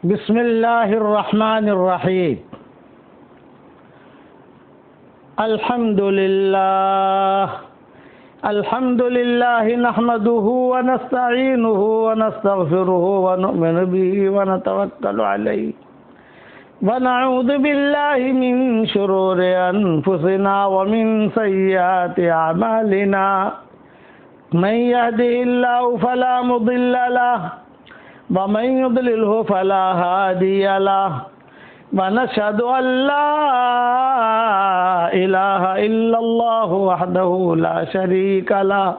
بسم الله الرحمن الرحيم. الحمد لله نحمده ونستعينه ونستغفره ونؤمن به ونتوكل عليه ونعوذ بالله من شرور أنفسنا ومن سيئات أعمالنا من يهده الله فلا مضل له ومن يضلله فلا هادي له ونشهد أن لا إله إلا الله وحده لا شريك له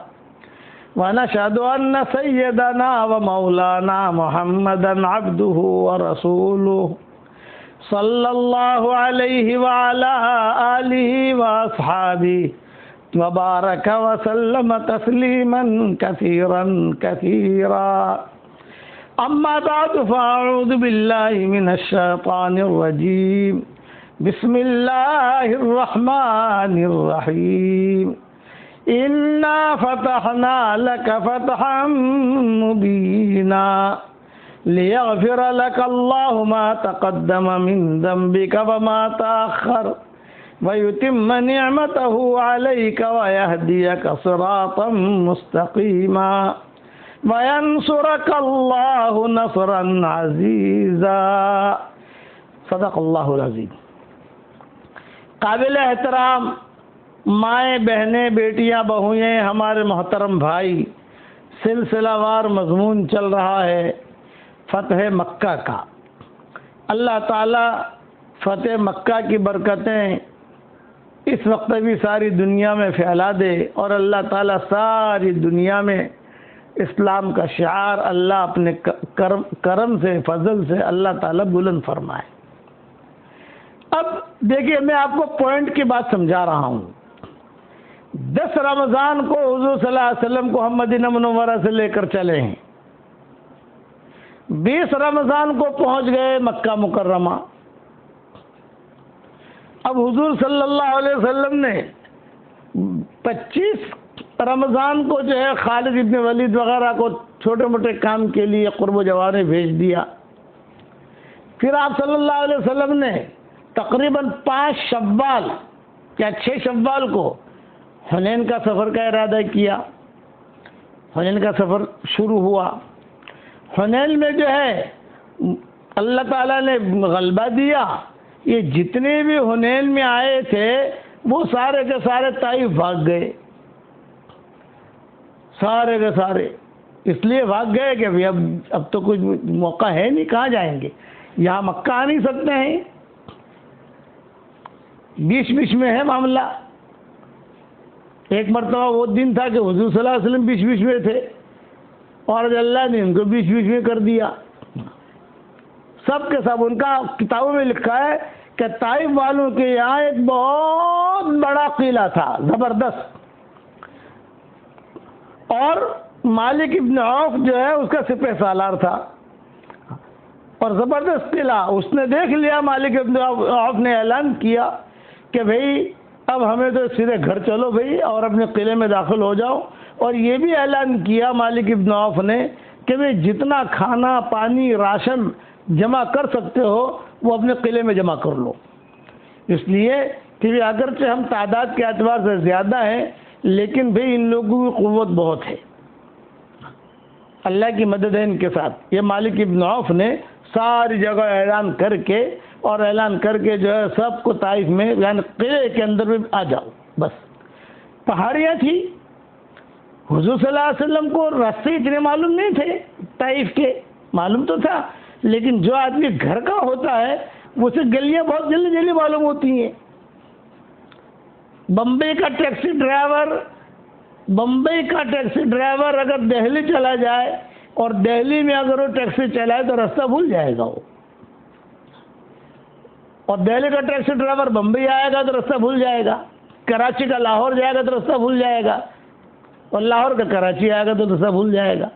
ونشهد أن سيدنا ومولانا محمدا عبده ورسوله صلى الله عليه وعلى آله وأصحابه وبارك وسلم تسليما كثيرا كثيرا. أما بعد فأعوذ بالله من الشيطان الرجيم. بسم الله الرحمن الرحيم. إنا فتحنا لك فتحا مبينا ليغفر لك الله ما تقدم من ذنبك وما تأخر ويتم نعمته عليك ويهديك صراطا مستقيما وَيَنْصُرَكَ اللَّهُ نَصْرًا عَزِيزًا. صدق اللہ العظیم. قابل احترام مائیں، بہنیں، بیٹیاں، بہوئیں، ہمارے محترم بھائی، سلسلہ وار مضمون چل رہا ہے فتح مکہ کا. اللہ تعالی فتح مکہ کی برکتیں اس وقت بھی ساری دنیا میں پھیلا دے اور اللہ تعالی ساری دنیا میں اسلام کا شعار اللہ اپنے کرم سے، فضل سے اللہ تعالیٰ بلند فرمائے. اب دیکھیے، میں آپ کو پوائنٹ کی بات سمجھا رہا ہوں. 10 رمضان کو حضور صلی اللہ علیہ وسلم کو ہم مدینہ منورہ سے لے کر چلے ہیں. 20 رمضان کو پہنچ گئے مکہ مکرمہ. اب حضور صلی اللہ علیہ وسلم نے 25 رمضان کو جو ہے خالد ابن ولید وغیرہ کو چھوٹے موٹے کام کے لیے قرب و جوارے بھیج دیا. پھر آپ صلی اللہ علیہ وسلم نے تقریباً 5 شوال یا 6 شوال کو حنین کا سفر کا ارادہ کیا. حنین کا سفر شروع ہوا. حنین میں جو ہے اللہ تعالیٰ نے غلبہ دیا. یہ جتنے بھی حنین میں آئے تھے وہ سارے کے سارے طائف بھاگ گئے. سارے کے سارے اس لیے بھاگ گئے کہ اب تو کچھ موقع ہے نہیں، کہاں جائیں گے، یہاں مکہ آ نہیں سکتے ہیں. بیچ میں ہے معاملہ. ایک مرتبہ وہ دن تھا کہ حضور صلی اللہ علیہ وسلم بیچ میں تھے اور اللہ نے ان کو بیچ میں کر دیا. سب کے سب ان کا کتابوں میں لکھا ہے کہ طائف والوں کے یہاں ایک بہت بڑا قلعہ تھا، زبردست، اور مالک ابن عوف جو ہے اس کا سپہ سالار تھا اور زبردست قلعہ. اس نے دیکھ لیا، مالک ابن عوف نے اعلان کیا کہ بھئی اب ہمیں تو سیدھے گھر چلو بھئی اور اپنے قلعے میں داخل ہو جاؤ. اور یہ بھی اعلان کیا مالک ابن عوف نے کہ بھئی جتنا کھانا پانی راشن جمع کر سکتے ہو وہ اپنے قلعے میں جمع کر لو. اس لیے کہ اگرچہ ہم تعداد کے اعتبار سے زیادہ ہیں لیکن بھئی ان لوگوں کی قوت بہت ہے، اللہ کی مدد ہے ان کے ساتھ. یہ مالک ابن عوف نے ساری جگہ اعلان کر کے جو ہے سب کو طائف میں یعنی قلعے کے اندر بھی آ جاؤ. بس پہاڑیاں تھی. حضور صلی اللہ علیہ وسلم کو راستے اتنے معلوم نہیں تھے طائف کے، معلوم تو تھا لیکن جو آدمی گھر کا ہوتا ہے وہ سے گلیاں بہت جلدی معلوم ہوتی ہیں. بمبئی کا ٹیکسی ڈرائیور اگر دہلی چلا جائے اور دہلی میں اگر وہ ٹیکسی چلائے تو راستہ بھول جائے گا وہ، اور دہلی کا ٹیکسی ڈرائیور بمبئی آئے گا تو راستہ بھول جائے گا. کراچی کا لاہور جائے گا تو راستہ بھول جائے گا، اور لاہور کا کراچی آئے گا تو راستہ بھول جائے گا.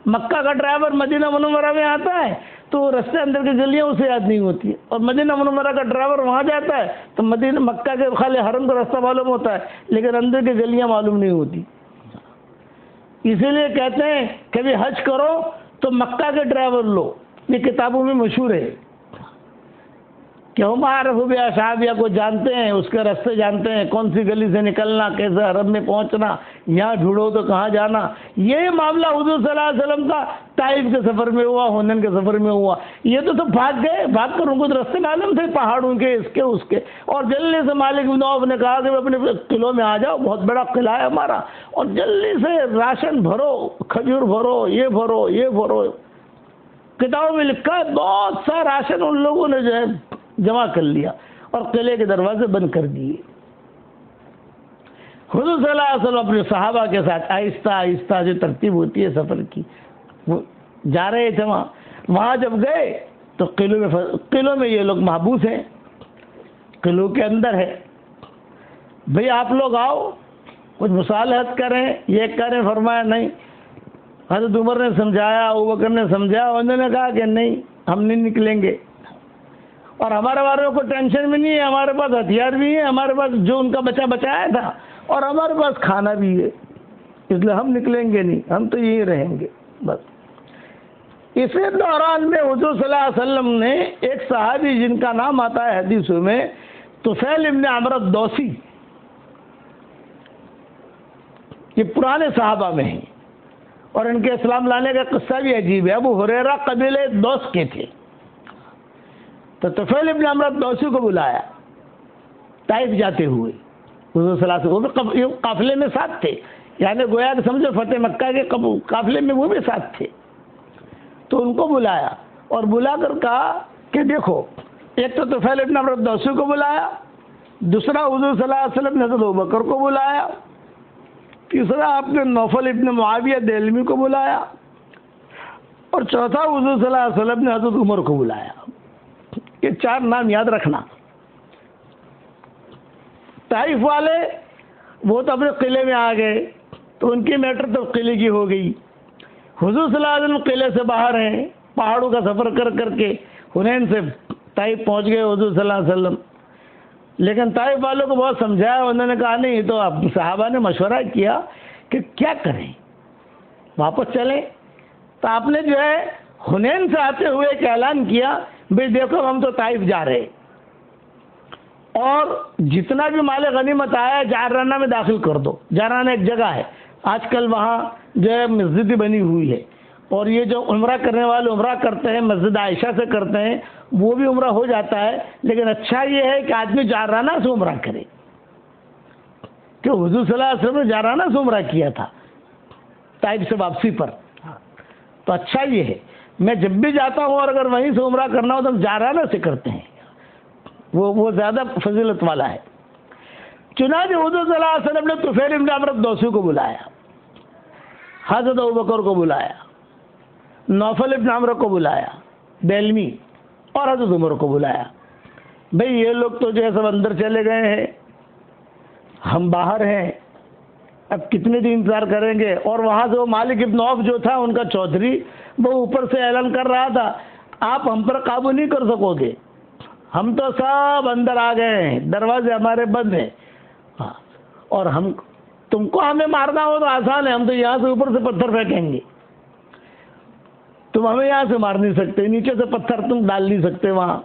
مکہ کا ڈرائیور مدینہ منورہ میں آتا ہے تو رستے اندر کی گلیاں اسے یاد نہیں ہوتی، اور مدینہ منورہ کا ڈرائیور وہاں جاتا ہے تو مکہ کے خالی حرم کا راستہ معلوم ہوتا ہے لیکن اندر کی گلیاں معلوم نہیں ہوتی. اسی لیے کہتے ہیں کہ بھی حج کرو تو مکہ کے ڈرائیور لو، یہ کتابوں میں مشہور ہے کہ ہم عارف بِأَصْحَابِهِ کو جانتے ہیں، اس کے راستے جانتے ہیں، کون سی گلی سے نکلنا، کیسے عرب میں پہنچنا، یہاں ڈھونڈو تو کہاں جانا۔ یہ معاملہ حضور صلی اللہ علیہ وسلم کا طائف کے سفر میں ہوا، حنین کے سفر میں ہوا۔ یہ تو سب بھاگ گئے، بھاگ کر ان کو راستے معلوم تھے، پہاڑوں کے، اس کے، اور جلدی سے مالک بن عوف نے کہا کہ اپنے قلعوں میں آ جاؤ، بہت بڑا قلعہ ہے ہمارا، اور جلدی سے راشن بھرو، کھجور بھرو، یہ بھرو، یہ بھرو۔ کتابوں میں لکھا ہے بہت سا راشن ان لوگوں نے جو ہے جمع کر لیا اور قلعے کے دروازے بند کر دیے۔ حضور صلی اللہ علیہ وسلم اپنے صحابہ کے ساتھ آہستہ آہستہ جو ترتیب ہوتی ہے سفر کی، وہ جا رہے تھے۔ وہاں جب گئے تو قلعوں میں یہ لوگ محبوس ہیں، قلعوں کے اندر ہے۔ بھئی آپ لوگ آؤ، کچھ مصالحت کریں، یہ کریں۔ فرمایا نہیں۔ حضرت عمر نے سمجھایا، ابوبکر نے سمجھایا، انہوں نے کہا کہ نہیں، ہم نہیں نکلیں گے، اور ہمارے والوں کو ٹینشن بھی نہیں ہے، ہمارے پاس ہتھیار بھی ہے، ہمارے پاس جو ان کا بچہ بچایا تھا، اور ہمارے پاس کھانا بھی ہے، اس لیے ہم نکلیں گے نہیں، ہم تو یہی رہیں گے بس۔ اسی دوران میں حضور صلی اللہ علیہ وسلم نے ایک صحابی جن کا نام آتا ہے حدیثوں میں طفیل ابن عمرو الدوسی، یہ پرانے صحابہ میں ہیں، اور ان کے اسلام لانے کا قصہ بھی عجیب ہے۔ ابو ہریرہ قبیلے دوس کے تھے، تو طفیل ابن عمرو الدوسی کو بلایا طائف جاتے ہوئے حضور صلی اللہ علیہ وسلم، وہ بھی قافلے میں ساتھ تھے، یعنی گویا کہ سمجھو فتح مکہ کے قافلے میں وہ بھی ساتھ تھے۔ تو ان کو بلایا اور بلا کر کہا کہ دیکھو، ایک تو طفیل ابن عمرو الدوسی کو بلایا، دوسرا حضور صلی اللہ علیہ وسلم نے حضرت ابوبکر کو بلایا، تیسرا آپ نے نوفل ابن معاویہ دہلوی کو بلایا، اور چوتھا حضور صلی اللہ علیہ وسلم نے حضرت عمر کو بلایا۔ یہ 4 نام یاد رکھنا۔ طائف والے وہ تو اپنے قلعے میں آ گئے، تو ان کی میٹر تو قلعے کی ہو گئی۔ حضور صلی اللہ علیہ وسلم قلعے سے باہر ہیں، پہاڑوں کا سفر کر کر کے حنین سے طائف پہنچ گئے حضور صلی اللہ علیہ وسلم۔ لیکن طائف والوں کو بہت سمجھایا، انہوں نے کہا نہیں، تو صحابہ نے مشورہ کیا کہ کیا کریں، واپس چلیں؟ تو آپ نے جو ہے حنین سے آتے ہوئے ایک اعلان کیا، بھئی دیکھو ہم تو طائف جا رہے، اور جتنا بھی مال غنیمت آیا جعرانہ میں داخل کر دو۔ جعرانہ ایک جگہ ہے، آج کل وہاں جو ہے مسجد بنی ہوئی ہے، اور یہ جو عمرہ کرنے والے عمرہ کرتے ہیں مسجد عائشہ سے کرتے ہیں، وہ بھی عمرہ ہو جاتا ہے، لیکن اچھا یہ ہے کہ آدمی جعرانہ سے عمرہ کرے، کہ حضور صلی اللہ علیہ وسلم نے جعرانہ سے عمرہ کیا تھا طائف سے واپسی پر۔ تو اچھا یہ ہے، میں جب بھی جاتا ہوں اور اگر وہیں سے عمرہ کرنا ہو تو ہم جعرانہ سے کرتے ہیں، وہ زیادہ فضیلت والا ہے۔ چنانچہ حضور صلی اللہ علیہ وسلم نے طفیل ابن عمرو الدوسی کو بلایا، حضرت ابوبکر کو بلایا، نوفل ابن عمرو کو بلایا دہلوی، اور حضرت عمر کو بلایا۔ بھئی یہ لوگ تو جو ہے سب اندر چلے گئے ہیں، ہم باہر ہیں، اب کتنے دن انتظار کریں گے؟ اور وہاں سے وہ مالک ابن عوف جو تھا ان کا چودھری، وہ اوپر سے اعلان کر رہا تھا آپ ہم پر قابو نہیں کر سکو گے، ہم تو سب اندر آ گئے ہیں، دروازے ہمارے بند ہیں، اور تم کو ہمیں مارنا ہو تو آسان ہے، ہم تو یہاں سے اوپر سے پتھر پھینکیں گے، تم ہمیں یہاں سے مار نہیں سکتے، نیچے سے پتھر تم ڈال نہیں سکتے وہاں۔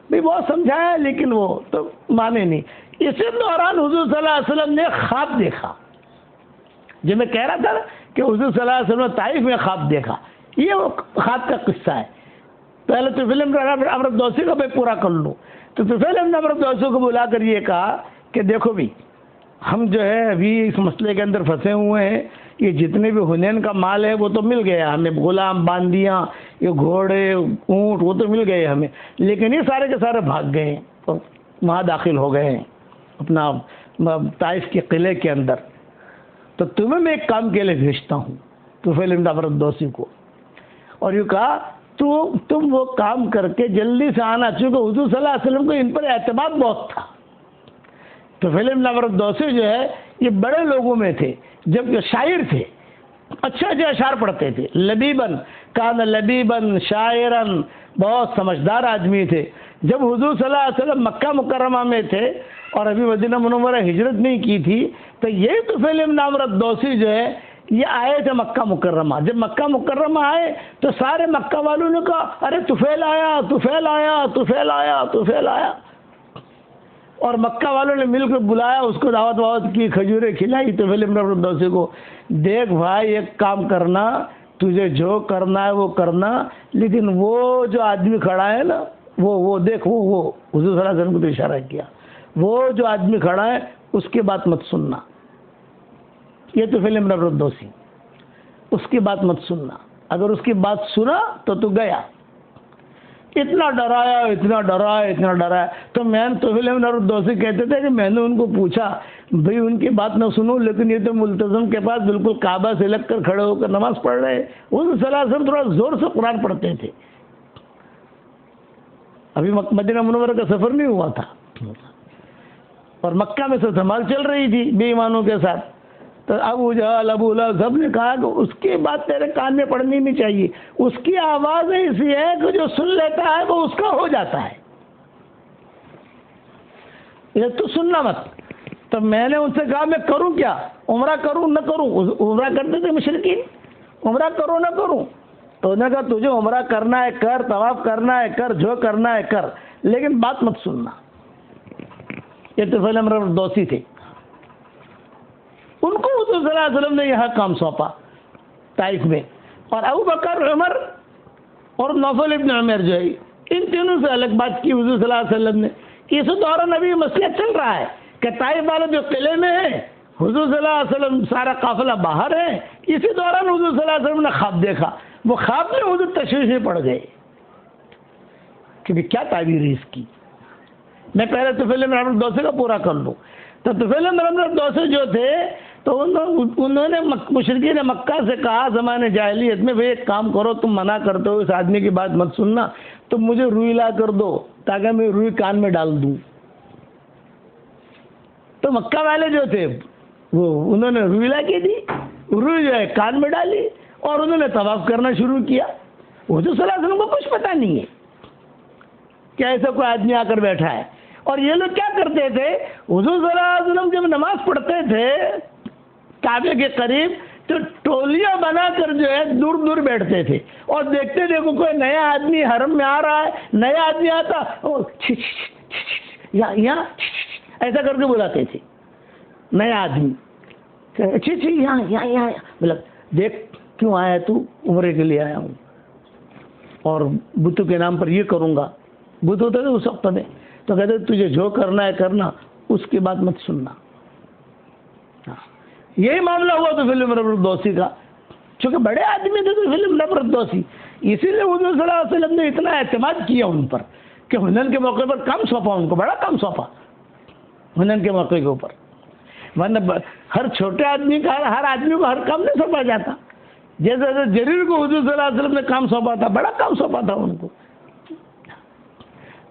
بھی بہت سمجھایا لیکن وہ تو مانے نہیں۔ اسی دوران حضور صلی اللہ علیہ وسلم نے خواب دیکھا، جو میں کہہ رہا تھا کہ حضور صلی اللہ علیہ وسلم نے طائف میں خواب دیکھا، یہ وہ خواب کا قصہ ہے۔ پہلے تو طفیل ابن عمرو الدوسی کا میں پورا کر لوں۔ تو طفیل ابن عمرو الدوسی کو بلا کر یہ کہا کہ دیکھو بھی ہم جو ہے ابھی اس مسئلے کے اندر پھنسے ہوئے ہیں، یہ جتنے بھی حنین کا مال ہے وہ تو مل گیا ہمیں، غلام باندیاں، یہ گھوڑے اونٹ وہ تو مل گئے ہمیں، لیکن یہ سارے کے سارے بھاگ گئے ہیں، تو وہاں داخل ہو گئے ہیں اپنا طائف کے قلعے کے اندر۔ تو تمہیں میں ایک کام کے لیے بھیجتا ہوں، طفیل ابن عمرو الدوسی کو، اور یہ کہا تو تم وہ کام کر کے جلدی سے آنا، چونکہ حضور صلی اللہ علیہ وسلم کو ان پر اعتماد بہت تھا۔ طفیل ابن عمرو الدوسی جو ہے یہ بڑے لوگوں میں تھے، جبکہ شاعر تھے، اچھے اچھے اشعار پڑھتے تھے، لبیبن کان لبیبن شاعرن، بہت سمجھدار آدمی تھے۔ جب حضور صلی اللہ علیہ وسلم مکہ مکرمہ میں تھے اور ابھی مدینہ منورہ ہجرت نہیں کی تھی، تو یہ طفیل ابن عمرو الدوسی جو ہے یہ آئے تھے مکہ مکرمہ. جب مکہ مکرمہ آئے تو سارے مکہ والوں نے کہا ارے طفیل آیا, طفیل آیا, طفیل آیا, طفیل آیا. اور مکہ والوں نے مل کر بلایا, اس کو دعوت کی, کھجوریں کھلائی طفیل بن عمرو الدوسی کو. دیکھ بھائی ایک کام کرنا, تجھے جو کرنا ہے وہ کرنا, لیکن وہ جو آدمی کھڑا ہے نا وہ دیکھ, وہ حضور صلی اللہ علیہ وسلم کو تو اشارہ کیا, وہ جو آدمی کھڑا ہے اس کی بات مت سننا. یہ طفیل بن عمرو الدوسی, اس کی بات مت سننا, اگر اس کی بات سنا تو گیا. اتنا ڈرایا, اتنا ڈرایا, اتنا ڈرایا. تو میں طفیل بن عمرو الدوسی کہتے تھے کہ میں نے ان کو پوچھا بھئی ان کی بات نہ سنو, لیکن یہ تو ملتزم کے پاس بالکل کعبہ سے لگ کر کھڑے ہو کر نماز پڑھ رہے. حضور صلی اللہ علیہ وسلم تھوڑا زور سے قرآن پڑھتے تھے. ابھی مدینہ منورہ کا سفر نہیں ہوا تھا اور مکہ میں سے دھمال چل رہی تھی بے ایمانوں کے ساتھ. تو ابو جہل, ابو لہب سب نے کہا کہ اس کی بات تیرے کان میں پڑنی نہیں چاہیے, اس کی آواز ایسی ہے کہ جو سن لیتا ہے وہ اس کا ہو جاتا ہے, یہ تو سننا مت. تو میں نے ان سے کہا میں کروں کیا, عمرہ کروں نہ کروں؟ عمرہ کرتے تھے مشرکین, عمرہ کروں نہ کروں؟ تو انہوں نے کہا تجھے عمرہ کرنا ہے کر, طواف کرنا ہے کر, جو کرنا ہے کر, لیکن بات مت سننا. یہ طفیل بن عمرو الدوسی تھے. ان کو حضور صلی اللہ علیہ وسلم نے یہاں کام سونپا طائف میں. اور ابو بکر, عمر اور نوفل ابن عمر جو ہے, ان تینوں سے الگ بات کی حضور صلی اللہ علیہ وسلم نے. اس دوران ابھی مسئلہ چل رہا ہے کہ طائف والے جو قلعے میں ہیں, حضور صلی اللہ علیہ وسلم سارا قافلہ باہر ہے. اسی دوران حضور صلی اللہ علیہ وسلم نے خواب دیکھا. وہ خواب میں حضور تشویش میں پڑ گئے کہ کیا تعبیر ہے اس کی. میں پہلے طفیل بن عمرو الدوسی کا پورا کر لوں. تو طفیل بن عمرو الدوسی جو تھے تو انہوں نے مشرکین مکہ سے کہا زمانے جاہلیت میں, بھئی ایک کام کرو, تم منع کرتے ہو اس آدمی کی بات مت سننا, تم مجھے روئی لا کر دو تاکہ میں روئی کان میں ڈال دوں. تو مکہ والے جو تھے وہ انہوں نے روئی لا کے دی, روئی جو ہے کان میں ڈالی اور انہوں نے طواف کرنا شروع کیا. حضور صلی اللہ علیہ وسلم کو کچھ پتہ نہیں ہے کہ ایسا کوئی آدمی آ کر بیٹھا ہے. اور یہ لوگ کیا کرتے تھے, حضور صلی اللہ علیہ وسلم جب نماز پڑھتے تھے کعبے کے قریب تو ٹولیاں بنا کر جو ہے دور دور بیٹھتے تھے اور دیکھتے تھے کوئی نیا آدمی حرم میں آ رہا ہے. نیا آدمی آتا یہاں ایسا کر کے بلاتے تھے نیا آدمی, یہاں بولا دیکھ کیوں آیا تو؟ عمرے کے لیے آیا ہوں اور بتوں کے نام پر یہ کروں گا. بت ہوتے تھے اس وقت میں, تو کہتے تجھے جو کرنا ہے کرنا, اس کی بات مت سننا. یہی معاملہ ہوا طفیل بن عمرو الدوسی کا, چونکہ بڑے آدمی تھے طفیل بن عمرو الدوسی, اسی لیے حضور صلی اللہ علیہ وسلم نے اتنا اعتماد کیا ان پر کہ حنین کے موقع پر کام سونپا, ان کو بڑا کام سونپا حنین کے موقع کے اوپر. ورنہ ہر چھوٹے آدمی کا ہر آدمی کو ہر کام نہیں سونپا جاتا. جیسے جریر کو حضور صلی اللہ علیہ وسلم نے کام سونپا تھا, بڑا کام سونپا تھا ان کو,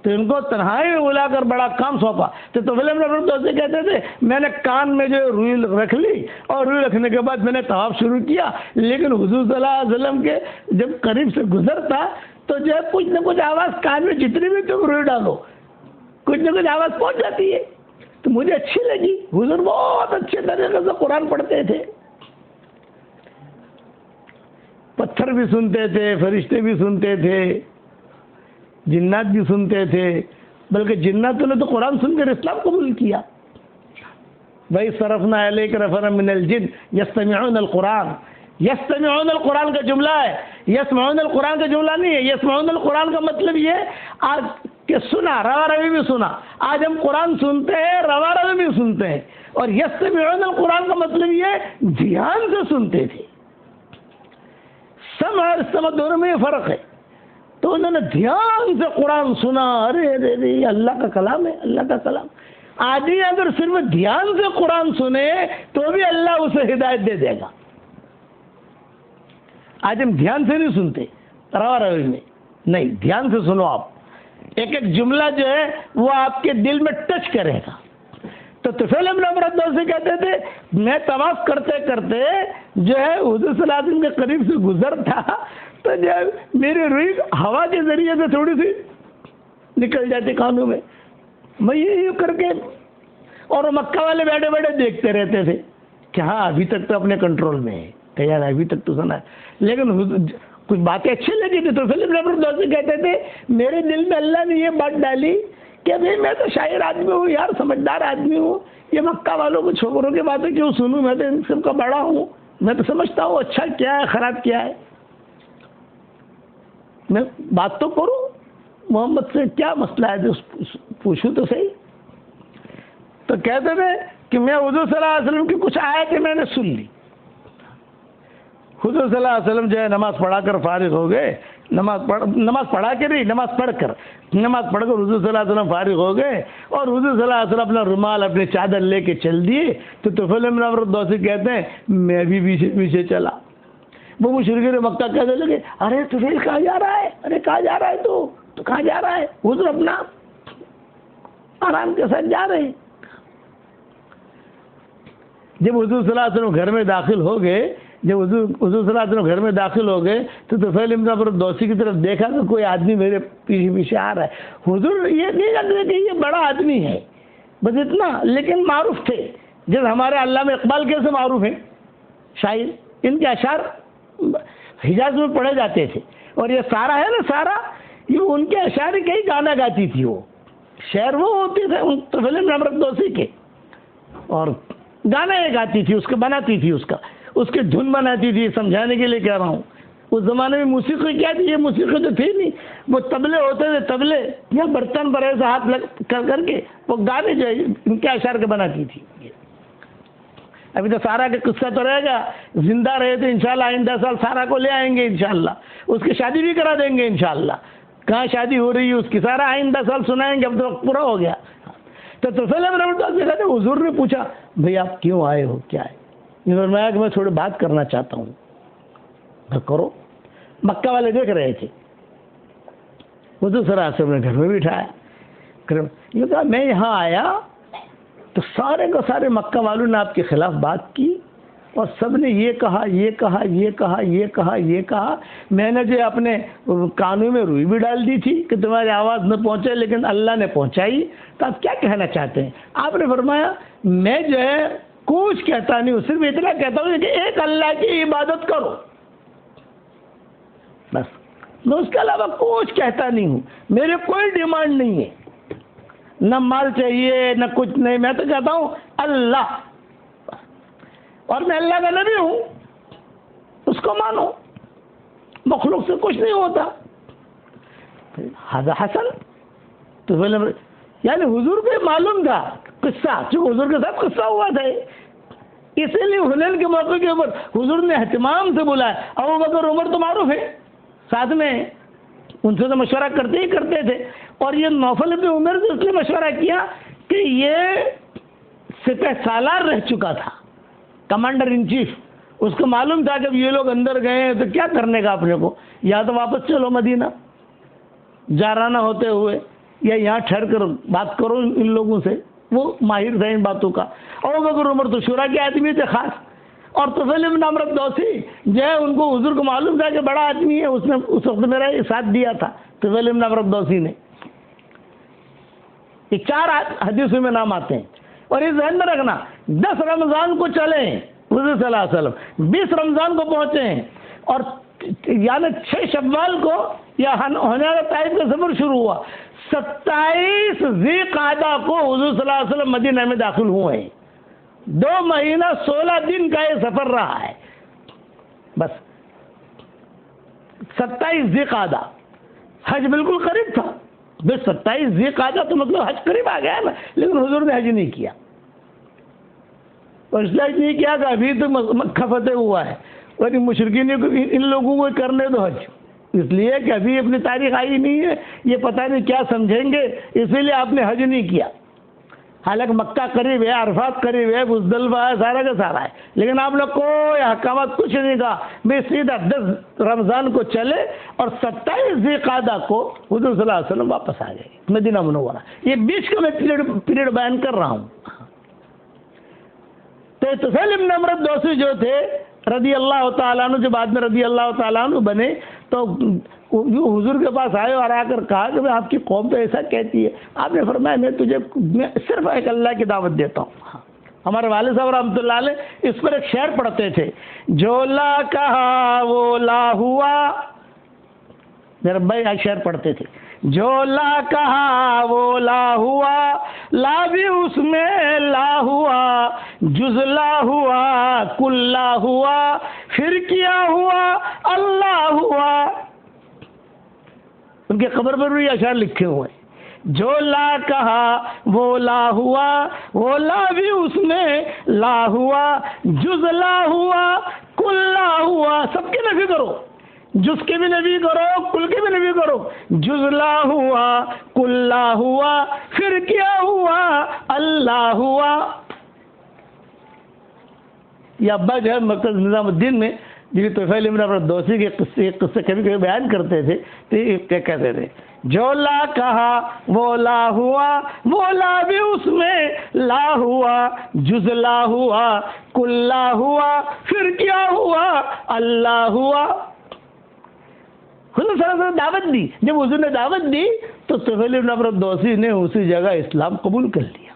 تو ان کو تنہائی میں بلا کر بڑا کام سونپا. تو طفیل بن عمرو الدوسی کہتے تھے میں نے کان میں جو روئی رکھ لی اور روئی رکھنے کے بعد میں نے طواف شروع کیا, لیکن حضور صلی اللہ علیہ وسلم کے جب قریب سے گزرتا تو جو ہے کچھ نہ کچھ آواز کان میں جتنی بھی تم روئی ڈالو کچھ نہ کچھ آواز پہنچ جاتی ہے. تو مجھے اچھی لگی. حضور بہت اچھے طریقے سے قرآن پڑھتے تھے, پتھر بھی سنتے تھے, فرشتے بھی سنتے تھے, جنات بھی سنتے تھے, بلکہ جناتوں نے تو قرآن سن کر اسلام قبول کیا. بھائی صرفنا الیک نفرا من الجن یستمعون القرآن. یستمعون القرآن کا جملہ ہے, یسمعون القرآن کا جملہ نہیں ہے. یسمعون القرآن کا مطلب یہ آج کہ سنا, روا روی بھی سنا. آج ہم قرآن سنتے ہیں, روا روی بھی سنتے ہیں. اور یستمعون القرآن کا مطلب یہ دھیان سے سنتے تھے. سمع اور استماع دونوں میں یہ فرق ہے. تو انہوں نے دھیان سے قرآن سنا. ارے یہ اللہ کا کلام ہے, اللہ کا کلام. آدمی اگر صرف دھیان سے قرآن سنے تو بھی اللہ اسے ہدایت دے دے گا. آج ہم دھیان سے نہیں سنتے, روا روی میں نہیں, دھیان سے سنو. آپ ایک ایک جملہ جو ہے وہ آپ کے دل میں ٹچ کرے گا. تو طفیل بن عمرو الدوسی کہتے تھے میں طواف کرتے کرتے جو ہے حضور صلی اللہ علیہ وسلم کے قریب سے گزرتا تو جو ہے میری روئی ہوا کے ذریعے سے تھوڑی سی نکل جاتی کانوں میں. میں یہ کر کے, اور مکہ والے بیٹھے بیٹھے دیکھتے رہتے تھے کہ ہاں ابھی تک تو اپنے کنٹرول میں ہے. کہ یار ابھی تک تو سنا ہے، لیکن کچھ باتیں اچھی لگی تھی تو فلم نمبر 2 سے کہتے تھے میرے دل میں اللہ نے یہ بات ڈالی کہ بھائی میں تو شاعر آدمی ہوں یار، سمجھدار آدمی ہوں، یہ مکہ والوں کو چھوکروں کی باتیں کیوں سنوں، میں تو ان سب کا بڑا ہوں، میں تو سمجھتا ہوں اچھا کیا ہے خراب کیا ہے، میں بات تو کروں محمد سے، کیا مسئلہ ہے جو پوچھوں تو صحیح۔ تو کہتے تھے کہ میں حضور صلی اللہ علیہ وسلم کی کچھ آیتیں میں نے سن لی۔ حضور صلی اللہ علیہ وسلم جو ہے نماز پڑھا کر فارغ ہو گئے، نماز پڑھا کے نہیں، نماز پڑھ کر حضور صلی اللہ علیہ وسلم فارغ ہو گئے، اور حضور صلی اللہ علیہ وسلم اپنا رومال اپنی چادر لے کے چل دیے۔ تو طفیل بن عمرو الدوسی کہتے ہیں میں بھی پیچھے پیچھے چلا۔ وہ مشرکین مکہ کہنے لگے ارے طفیل کہاں جا رہا ہے، ارے کہاں جا رہا ہے تو کہاں جا رہا ہے؟ حضور اپنا آرام کے ساتھ جا رہے ہیں۔ جب حضور صلی اللہ علیہ وسلم گھر میں داخل ہو گئے، حضور صلی اللہ علیہ وسلم گھر میں داخل ہو گئے تو طفیل بن عمرو الدوسی کی طرف دیکھا کہ کوئی آدمی میرے پیچھے پیچھے آ رہا ہے۔ حضور یہ نہیں جانتے کہ یہ بڑا آدمی ہے، بس اتنا، لیکن معروف تھے، جیسے ہمارے علامہ اقبال کیسے معروف ہیں شاعر، ان کے اشعار حجاز میں پڑھے جاتے تھے، اور یہ سارا ہے نا، سارا یہ ان کے اشعار کے ہی گانا گاتی تھی، وہ شعر وہ ہوتے تھے طفیل بن عمرو الدوسی کے، اور گانا یہ گاتی تھی، اس کو بناتی تھی، اس کے دھن بناتی تھی۔ سمجھانے کے لیے کہہ رہا ہوں، اس زمانے میں موسیقی کیا تھی؟ یہ موسیقی تو تھی نہیں، وہ طبلے ہوتے تھے، طبلے یا برتن پر ایسا ہاتھ کر کے وہ گانے جو ہے ان کے اشعار کے بناتی تھی۔ ابھی تو سارا کا قصہ تو رہے گا، زندہ رہے تو انشاءاللہ آئندہ سال سارا کو لے آئیں گے انشاءاللہ، اس کی شادی بھی کرا دیں گے انشاءاللہ، کہاں شادی ہو رہی ہے اس کی، سارا آئندہ سال سنائیں گے، اب تو وقت پورا ہو گیا۔ تو طفیل بن عمرو الدوسی کہتے ہیں حضور نے پوچھا بھئی آپ کیوں آئے ہو، کیا ہے؟ فرمایا کہ میں تھوڑی بات کرنا چاہتا ہوں۔ کرو۔ مکہ والے دیکھ رہے تھے، حضور صلی اللہ علیہ وسلم نے گھر میں بٹھایا، یہ کہا میں یہاں آیا تو سارے کو سارے مکہ والوں نے آپ کے خلاف بات کی، اور سب نے یہ کہا یہ کہا یہ کہا یہ کہا یہ کہا، میں نے جو اپنے کانوں میں روئی بھی ڈال دی تھی کہ تمہاری آواز نہ پہنچے، لیکن اللہ نے پہنچائی، تو آپ کیا کہنا چاہتے ہیں؟ آپ نے فرمایا میں جو ہے کچھ کہتا نہیں ہوں، صرف اتنا کہتا ہوں کہ ایک اللہ کی عبادت کرو، بس، میں اس کے علاوہ کچھ کہتا نہیں ہوں، میرے کوئی ڈیمانڈ نہیں ہے، نہ مال چاہیے نہ کچھ نہیں، میں تو کہتا ہوں اللہ، اور میں اللہ کا نبی ہوں، اس کو مانو، مخلوق سے کچھ نہیں ہوتا۔ حضرت حسن تو یعنی حضور کو معلوم تھا قصہ، چونکہ حضور کے ساتھ قصہ ہوا تھا، اسی لیے حنین کے موقع کے اوپر حضور نے اہتمام سے بلایا۔ ابوبکر عمر تو معروف ہے، ساتھ میں ان سے تو مشورہ کرتے ہی کرتے تھے، اور یہ نوفل بن عمر سے اس نے مشورہ کیا کہ یہ سپہ سالار رہ چکا تھا، کمانڈر ان چیف، اس کو معلوم تھا جب یہ لوگ اندر گئے ہیں تو کیا کرنے کا اپنے کو، یا تو واپس چلو مدینہ جارانہ ہوتے ہوئے، یا یہاں ٹھہر کر بات کرو ان لوگوں سے، وہ ماہر تھے ان باتوں کا۔ ابوبکر عمر تو شورا کے آدمی تھے خاص، اور طفیل بن عمرو الدوسی جو ہے ان کو حضور کو معلوم تھا کہ بڑا آدمی ہے، اس نے اس وقت میرا ساتھ دیا تھا طفیل بن عمرو الدوسی نے۔ یہ 4 حدیثوں میں نام آتے ہیں، اور یہ ذہن میں رکھنا 10 رمضان کو چلیں حضور صلی اللہ علیہ وسلم، 20 رمضان کو پہنچے، اور یعنی 6 شوال کو یا ہونے والا طائف کا سفر شروع ہوا، 27 ذی قعدہ کو حضور صلی اللہ علیہ وسلم مدینہ میں داخل ہوئے ہیں، 2 مہینہ 16 دن کا یہ سفر رہا ہے، بس 27 ذی قعدہ، حج بالکل قریب تھا، بس 27 ذی قعدہ تو مطلب حج قریب آ گیا نا، لیکن حضور نے حج نہیں کیا، اور اس لیے نہیں کیا کہ ابھی تو مکہ فتح ہوا ہے، اور مشرکین ان لوگوں کو کرنے دو حج، اس لیے کہ ابھی اپنی تاریخ آئی نہیں ہے، یہ پتہ نہیں کیا سمجھیں گے، اسی لیے آپ نے حج نہیں کیا، حالانکہ مکہ قریب ہے، عرفات قریب ہے، مزدلفہ ہے، سارا کا سارا ہے، لیکن آپ نے کوئی احکامات کچھ نہیں کہا، میں سیدھا 10 رمضان کو چلے، اور 27 ذی قعدہ کو حضور صلی اللہ علیہ وسلم واپس آ گئے مدینہ منورہ۔ یہ بیچ کا میں پیریڈ بیان کر رہا ہوں۔ تو طفیل بن عمرو الدوسی جو تھے رضی اللہ تعالیٰ عنہ، جو بعد میں رضی اللہ تعالیٰ عنہ بنے، تو حضور کے پاس آئے اور آ کر کہا کہ میں آپ کی قوم تو ایسا کہتی ہے، آپ نے فرمایا میں صرف ایک اللہ کی دعوت دیتا ہوں، ہمارے والد صاحب رحمۃ اللہ علیہ اس پر ایک شعر پڑھتے تھے، جو لا کہا وہ لا ہوا. میرے بھائی آج شعر پڑھتے تھے، جو لا کہا وہ لا ہوا، لا بھی اس میں لا ہوا، جز لا ہوا کل لا ہوا، پھر کیا ہوا اللہ ہوا. ان کے قبر پر بھی اشعار لکھے ہوئے ہیں. جو لا کہا وہ لا ہوا، وہ لا بھی اس میں لا ہوا، جز لا ہوا کل لا ہوا. سب کی نفی کرو، جز کے بھی نفی کرو، کل کے بھی نفی کرو. جز لا ہوا کل لا ہوا، پھر کیا ہوا اللہ ہوا. یہ ابا جو ہے مرکز نظام الدین میں جی طفیل ابن عمرو الدوسی کے قصے کبھی کبھی بیان کرتے تھے تو یہ کہتے تھے، جو لا کہا وہ لا ہوا، وہ لا بھی اس میں لا ہوا، جز لا ہوا کل لا ہوا، پھر کیا ہوا اللہ ہوا. حضور صلی اللہ علیہ وسلم نے دعوت دی. جب حضور نے دعوت دی تو طفیل ابن عمرو الدوسی نے اسی جگہ اسلام قبول کر لیا.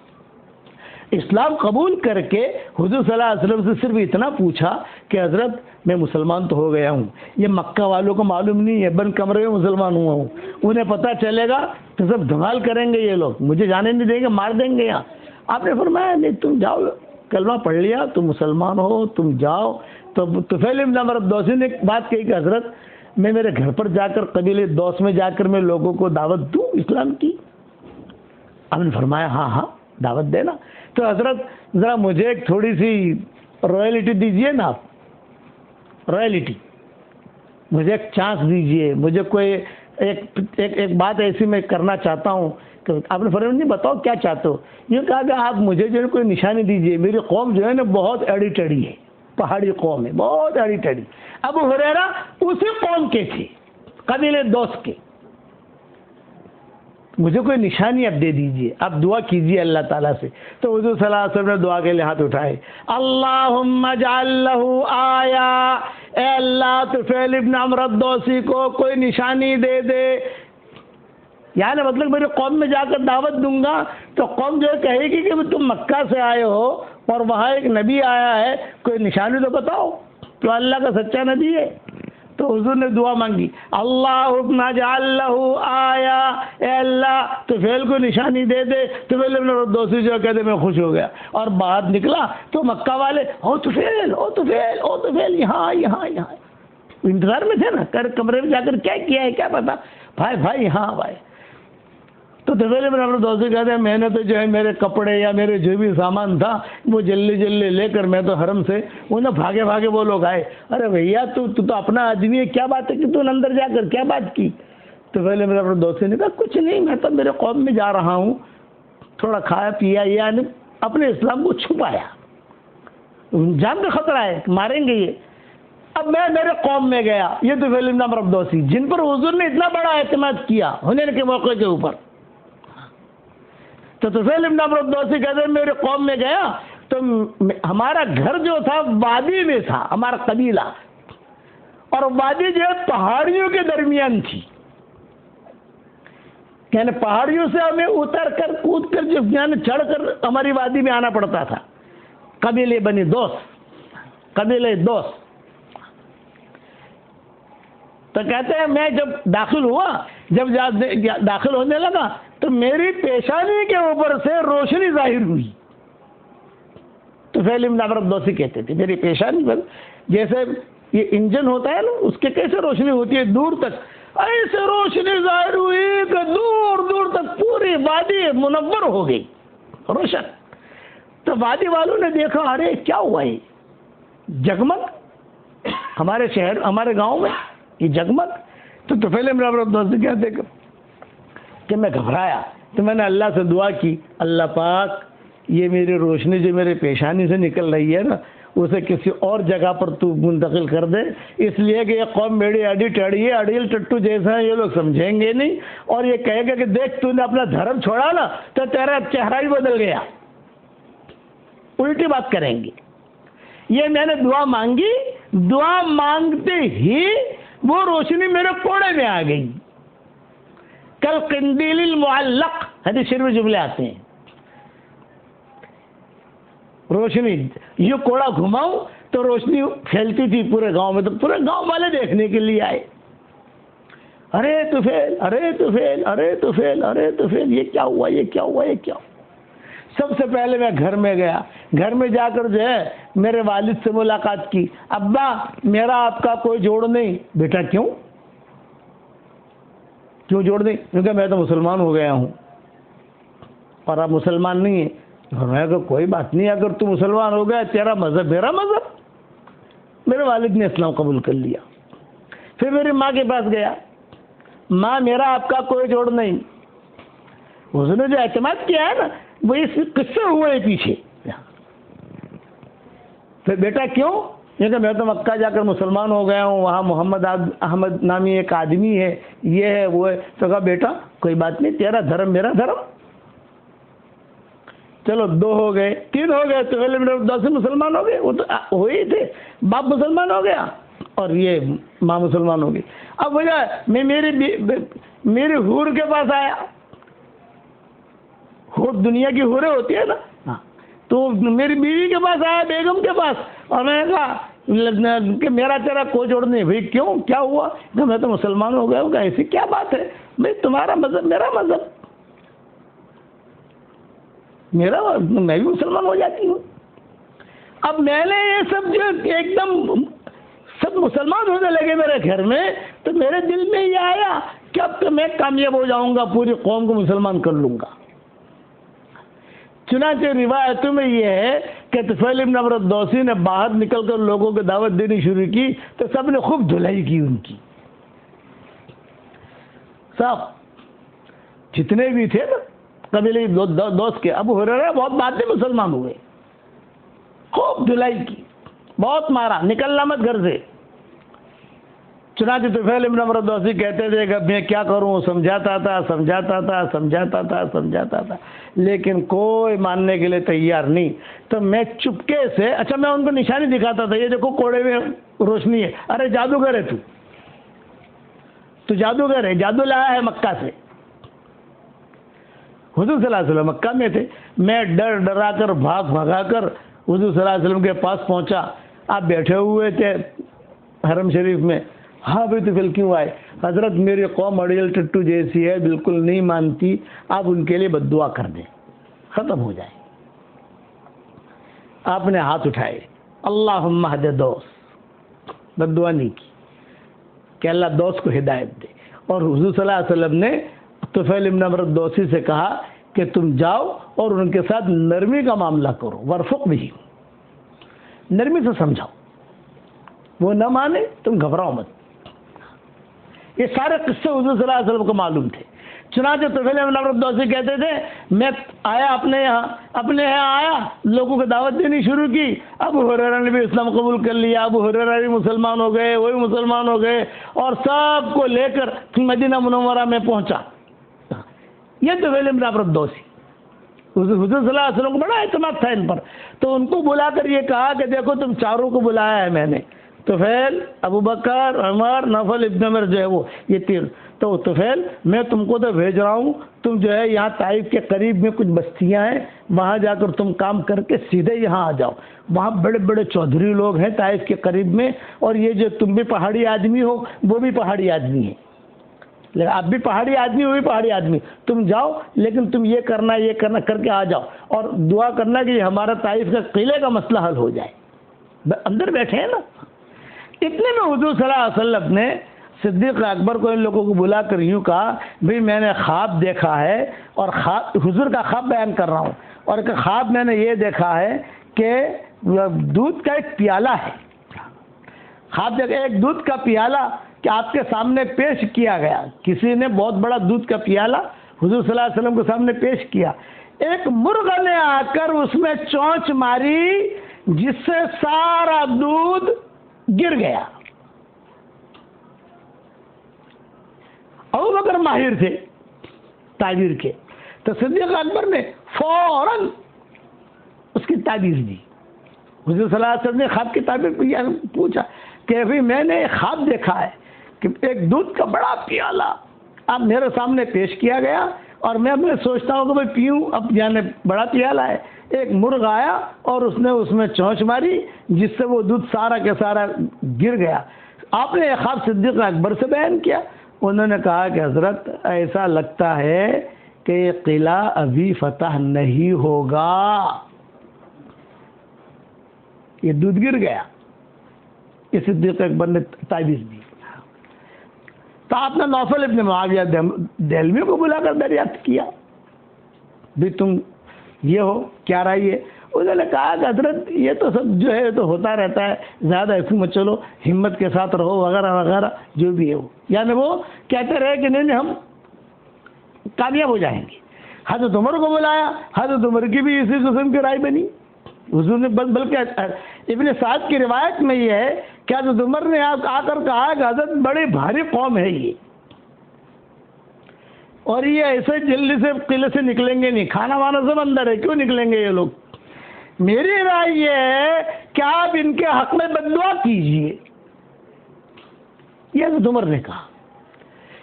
اسلام قبول کر کے حضور صلی اللہ علیہ وسلم سے صرف اتنا پوچھا کہ حضرت میں مسلمان تو ہو گیا ہوں، یہ مکہ والوں کو معلوم نہیں ہے، بند کمرے میں مسلمان ہوا ہوں، انہیں پتہ چلے گا تو سب دھمال کریں گے، یہ لوگ مجھے جانے نہیں دیں گے، مار دیں گے یہاں. آپ نے فرمایا نہیں، تم جاؤ، کلمہ پڑھ لیا، تم مسلمان ہو، تم جاؤ. تو طفیل ابن عمرو الدوسی نے ایک بات کہی کہ حضرت میں میرے گھر پر جا کر قبیلے دوس میں جا کر میں لوگوں کو دعوت دوں اسلام کی. آپ نے فرمایا ہاں ہاں دعوت دینا. تو حضرت ذرا مجھے ایک تھوڑی سی رائلٹی دیجئے نا، آپ رائلٹی، مجھے ایک چانس دیجئے، مجھے کوئی ایک بات ایسی میں کرنا چاہتا ہوں. کہ آپ نے فرمایا نہیں بتاؤ کیا چاہتے ہو. یہ کہا کہ آپ مجھے جو ہے کوئی نشانی دیجئے، میری قوم جو ہے نا بہت ایڑی ٹیڑی ہے، پہاڑی قوم ہے، بہت ایڑی ٹیڑی. ابو ہریرہ اسی قوم کے تھے، قبیلے دوس کے. مجھے کوئی نشانی اب دے دیجئے، آپ دعا کیجئے اللہ تعالیٰ سے. تو حضور صلی اللہ علیہ وسلم نے دعا کے لیے ہاتھ اٹھائے، اللہم اجعل لہ آیا، اے اللہ طفیل ابن عمرو الدوسی کو کوئی نشانی دے دے. یعنی مطلب میری قوم میں جا کر دعوت دوں گا تو قوم جو کہے گی کہ تم مکہ سے آئے ہو اور وہاں ایک نبی آیا ہے، کوئی نشانی تو بتاؤ تو اللہ کا سچا نبی ہے. تو حضور نے دعا مانگی، اللہم اجعل لہ آیا، اے اللہ طفیل کو نشانی دے دے. طفیل ابن عمرو الدوسی جو کہتے میں خوش ہو گیا اور باہر نکلا تو مکہ والے او طفیل او طفیل او طفیل، یہاں یہاں یہاں انتظار میں تھے نا، کمرے میں جا کر کیا کیا ہے کیا پتا، بھائی بھائی یہاں بھائی. تو طفیل ابن عمرو الدوسی کہتے ہیں میں نے تو جو ہے میرے کپڑے یا میرے جو بھی سامان تھا وہ جلدی جلدی لے کر میں تو حرم سے انہیں بھاگے بھاگے وہ لوگ آئے، ارے بھیا تو اپنا آدمی ہے، کیا بات ہے کہ تو اندر جا کر کیا بات کی. طفیل ابن عمرو الدوسی نے کہا کچھ نہیں، میں تو میرے قوم میں جا رہا ہوں، تھوڑا کھایا پیا، یعنی اپنے اسلام کو چھپایا، جان کا خطرہ ہے ماریں گے یہ. اب میں میرے قوم میں گیا، یہ طفیل ابن عمرو الدوسی جن پر حضور نے اتنا بڑا اعتماد کیا حنین کے موقع کے اوپر. تو طفیل ابن عمرو الدوسی کہتے ہیں میرے قوم میں گیا تو ہمارا گھر جو تھا وادی میں تھا، ہمارا قبیلہ، اور وادی جو ہے پہاڑیوں کے درمیان تھی. یعنی پہاڑیوں سے ہمیں اتر کر کود کر جو یعنی چڑھ کر ہماری وادی میں آنا پڑتا تھا. قبیلے بنی دوس، قبیلے دوس. تو کہتے ہیں میں جب داخل ہوا، جب داخل ہونے لگا تو میری پیشانی کے اوپر سے روشنی ظاہر ہوئی. طفیل ابن عمرو الدوسی کہتے تھے میری پیشانی پر جیسے یہ انجن ہوتا ہے نا، اس کے کیسے روشنی ہوتی ہے دور تک، ایسے روشنی ظاہر ہوئی کہ دور دور تک پوری وادی منور ہو گئی، روشن. تو وادی والوں نے دیکھا ارے کیا ہوا ہے جگمگ ہمارے شہر ہمارے گاؤں میں یہ جگمگ. تو طفیل ابن عمرو الدوسی کہتے کہ میں گھبرایا تو میں نے اللہ سے دعا کی، اللہ پاک یہ میری روشنی جو میرے پیشانی سے نکل رہی ہے نا اسے کسی اور جگہ پر تو منتقل کر دے، اس لیے کہ یہ قوم میری اڈی ٹیڑی ہے، اڈیل ٹٹو جیسا ہے، یہ لوگ سمجھیں گے نہیں اور یہ کہے گا کہ دیکھ تو نے اپنا دھرم چھوڑا نا تو تیرا چہرہ ہی بدل گیا، الٹی بات کریں گے. یہ میں نے دعا مانگی، دعا مانگتے ہی وہ روشنی میرے کوڑے میں آ گئی. کل قندیل المعلق، حدیث شریف میں جملے آتے ہیں. روشنی یہ کوڑا گھماؤں تو روشنی پھیلتی تھی پورے گاؤں میں، تو پورے گاؤں والے دیکھنے کے لیے آئے، ارے طفیل، ارے طفیل، ارے طفیل، ارے طفیل، یہ کیا ہوا، یہ کیا ہوا، یہ کیا ہوا۔ سب سے پہلے میں گھر میں گیا، گھر میں جا کر جو ہے میرے والد سے ملاقات کی، ابا میرا آپ کا کوئی جوڑ نہیں۔ بیٹا کیوں جوڑ نہیں؟ کیونکہ میں تو مسلمان ہو گیا ہوں اور آپ مسلمان نہیں ہیں۔ اور میں کہا کوئی بات نہیں، اگر تو مسلمان ہو گیا، تیرا مذہب میرا مذہب۔ میرے والد نے اسلام قبول کر لیا۔ پھر میری ماں کے پاس گیا، ماں میرا آپ کا کوئی جوڑ نہیں۔ اس نے جو اعتماد کیا ہے نا، وہ اس قصے ہوئے پیچھے۔ پھر بیٹا کیوں؟ یہ کہ میں تو مکہ جا کر مسلمان ہو گیا ہوں، وہاں محمد احمد نامی ایک آدمی ہے، یہ ہے وہ ہے۔ تو کہا بیٹا کوئی بات نہیں، تیرا دھرم میرا دھرم۔ چلو 2 ہو گئے، 3 ہو گئے، تو پہلے میرے 10 مسلمان ہو گئے، وہ تو ہوئے تھے، باپ مسلمان ہو گیا اور یہ ماں مسلمان ہو گئی۔ اب وجہ میں میری حور کے پاس آیا، حور دنیا کی حوریں ہوتی ہے نا، تو میری بیوی کے پاس آیا، بیگم کے پاس، اور میں نے کہا کہ میرا تیرا کوئی جوڑ نہیں۔ بھائی کیوں، کیا ہوا؟ کہ میں تو مسلمان ہو گیا ہوں۔ کہ ایسی کیا بات ہے بھائی، تمہارا مذہب میرا مذہب، میں بھی مسلمان ہو جاتی ہوں۔ اب میں نے یہ سب جو ایک دم سب مسلمان ہونے لگے میرے گھر میں، تو میرے دل میں یہ آیا کہ اب تو میں کامیاب ہو جاؤں گا، پوری قوم کو مسلمان کر لوں گا۔ چنانچہ روایتوں میں یہ ہے کہ طفیل بن عمرو الدوسی نے باہر نکل کر لوگوں کو دعوت دینی شروع کی، تو سب نے خوب دھلائی کی ان کی۔ سب جتنے بھی تھے نا قبیلے دوست کے، ابو ہریرہ بہت بعد میں مسلمان ہوئے، خوب دھلائی کی، بہت مارا، نکلنا مت گھر سے۔ چنانچہ طفیل بن عمرو الدوسی کہتے تھے کہ میں کیا کروں، سمجھاتا تھا لیکن کوئی ماننے کے لیے تیار نہیں۔ تو میں چپکے سے، اچھا میں ان کو نشانی دکھاتا تھا، یہ دیکھو کوڑے میں روشنی ہے، ارے جادوگر ہے تو جادوگر ہے، جادو لایا ہے مکہ سے۔ حضور صلی اللہ علیہ وسلم مکہ میں تھے، میں ڈرا کر بھگا کر حضور صلی اللہ علیہ وسلم کے پاس پہنچا۔ آپ بیٹھے ہوئے تھے حرم شریف میں۔ ہاں بھائی طفیل کیوں آئے؟ حضرت میری قوم اڑیل ٹٹو جیسی ہے، بالکل نہیں مانتی، آپ ان کے لیے بد دعا کر دیں، ختم ہو جائے۔ آپ نے ہاتھ اٹھائے، اللہم اہد دوس، بد دعا نہیں کی کہ اللہ دوست کو ہدایت دے۔ اور حضور صلی اللہ علیہ وسلم نے طفیل بن عمرو الدوسی سے کہا کہ تم جاؤ اور ان کے ساتھ نرمی کا معاملہ کرو، ورفق بھی، نرمی سے سمجھاؤ، وہ نہ مانے تم گھبراؤ مت۔ یہ سارے قصے حضور صلی اللہ علیہ وسلم کو معلوم تھے۔ چنانچہ طفیل بن عمرو الدوسی کہتے تھے میں آیا اپنے یہاں آیا، لوگوں کو دعوت دینی شروع کی، ابو ہریرہ نے بھی اسلام قبول کر لیا، ابو ہریرہ بھی مسلمان ہو گئے، وہی مسلمان ہو گئے، اور سب کو لے کر مدینہ منورہ میں پہنچا۔ یہ طفیل بن عمرو الدوسی، حضور صلی اللہ علیہ وسلم کو بڑا اعتماد تھا ان پر، تو ان کو بلا کر یہ کہا کہ دیکھو تم چاروں کو بلایا ہے میں نے، طفیل، ابو بکر، عمر، نوفل ابن عمر جو ہے وہ، یہ 3۔ تو طفیل میں تم کو تو بھیج رہا ہوں، تم جو ہے یہاں طائف کے قریب میں کچھ بستیاں ہیں، وہاں جا کر تم کام کر کے سیدھے یہاں آ جاؤ، وہاں بڑے بڑے چودھری لوگ ہیں طائف کے قریب میں، اور یہ جو تم بھی پہاڑی آدمی ہو وہ بھی پہاڑی آدمی ہے، لیکن آپ بھی پہاڑی آدمی، وہ بھی پہاڑی آدمی، تم جاؤ لیکن تم یہ کرنا کر کے آ جاؤ، اور دعا کرنا کہ ہمارا طائف کا قلعے کا مسئلہ حل ہو جائے۔ اندر بیٹھے ہیں نا۔ اتنے میں حضور صلی اللہ علیہ وسلم نے صدیق اکبر کو ان لوگوں کو بلا کر یوں کہا بھئی میں نے خواب دیکھا ہے، اور حضور کا خواب بیان کر رہا ہوں، اور کہ خواب میں نے یہ دیکھا ہے کہ دودھ کا ایک پیالہ ہے، خواب دیکھا ایک دودھ کا پیالہ کہ آپ کے سامنے پیش کیا گیا، کسی نے بہت بڑا دودھ کا پیالہ حضور صلی اللہ علیہ وسلم کے سامنے پیش کیا، ایک مرغ نے آ کر اس میں چونچ ماری جس سے سارا دودھ گر گیا۔ ابو بکر ماہر تھے تعبیر کے، تو صدیق اکبر نے فوراً اس کی تعبیر دی۔ حضور صلی اللہ علیہ وسلم نے خواب کی تعبیر پوچھا کہ بھئی میں نے ایک خواب دیکھا ہے کہ ایک دودھ کا بڑا پیالہ اب میرے سامنے پیش کیا گیا، اور میں سوچتا ہوں کہ بھئی پیوں، اب یعنی بڑا پیالہ ہے، ایک مرغ آیا اور اس نے اس میں چونچ ماری جس سے وہ دودھ سارا کے سارا گر گیا۔ آپ نے یہ خواب صدیق اکبر سے بیان کیا۔ انہوں نے کہا کہ حضرت ایسا لگتا ہے کہ یہ قلعہ ابھی فتح نہیں ہوگا، یہ دودھ گر گیا۔ یہ صدیق اکبر نے تعویذ دی۔ تو آپ نے نوفل ابن معاویہ دہلوی کو بلا کر دریافت کیا، بھی تم یہ ہو، کیا رائے ہے؟ انہوں نے کہا کہ حضرت یہ تو سب جو ہے تو ہوتا رہتا ہے، زیادہ ایسے مت چلو، ہمت کے ساتھ رہو وغیرہ وغیرہ جو بھی ہے وہ، یعنی وہ کہتے رہے کہ نہیں ہم کامیاب ہو جائیں گے۔ حضرت عمر کو بلایا، حضرت عمر کی بھی اسی قسم کی رائے بنی۔ حضور نے بلکہ ابن سعد کی روایت میں یہ ہے کہ حضرت عمر نے آ کر کہا کہ حضرت بڑی بھاری قوم ہے یہ، اور یہ ایسے جلدی سے قلعے سے نکلیں گے نہیں، کھانا وانا سب اندر ہے، کیوں نکلیں گے یہ لوگ؟ میری رائے یہ ہے کہ آپ ان کے حق میں بد دعا کیجیے۔ یہ حضرت عمر نے کہا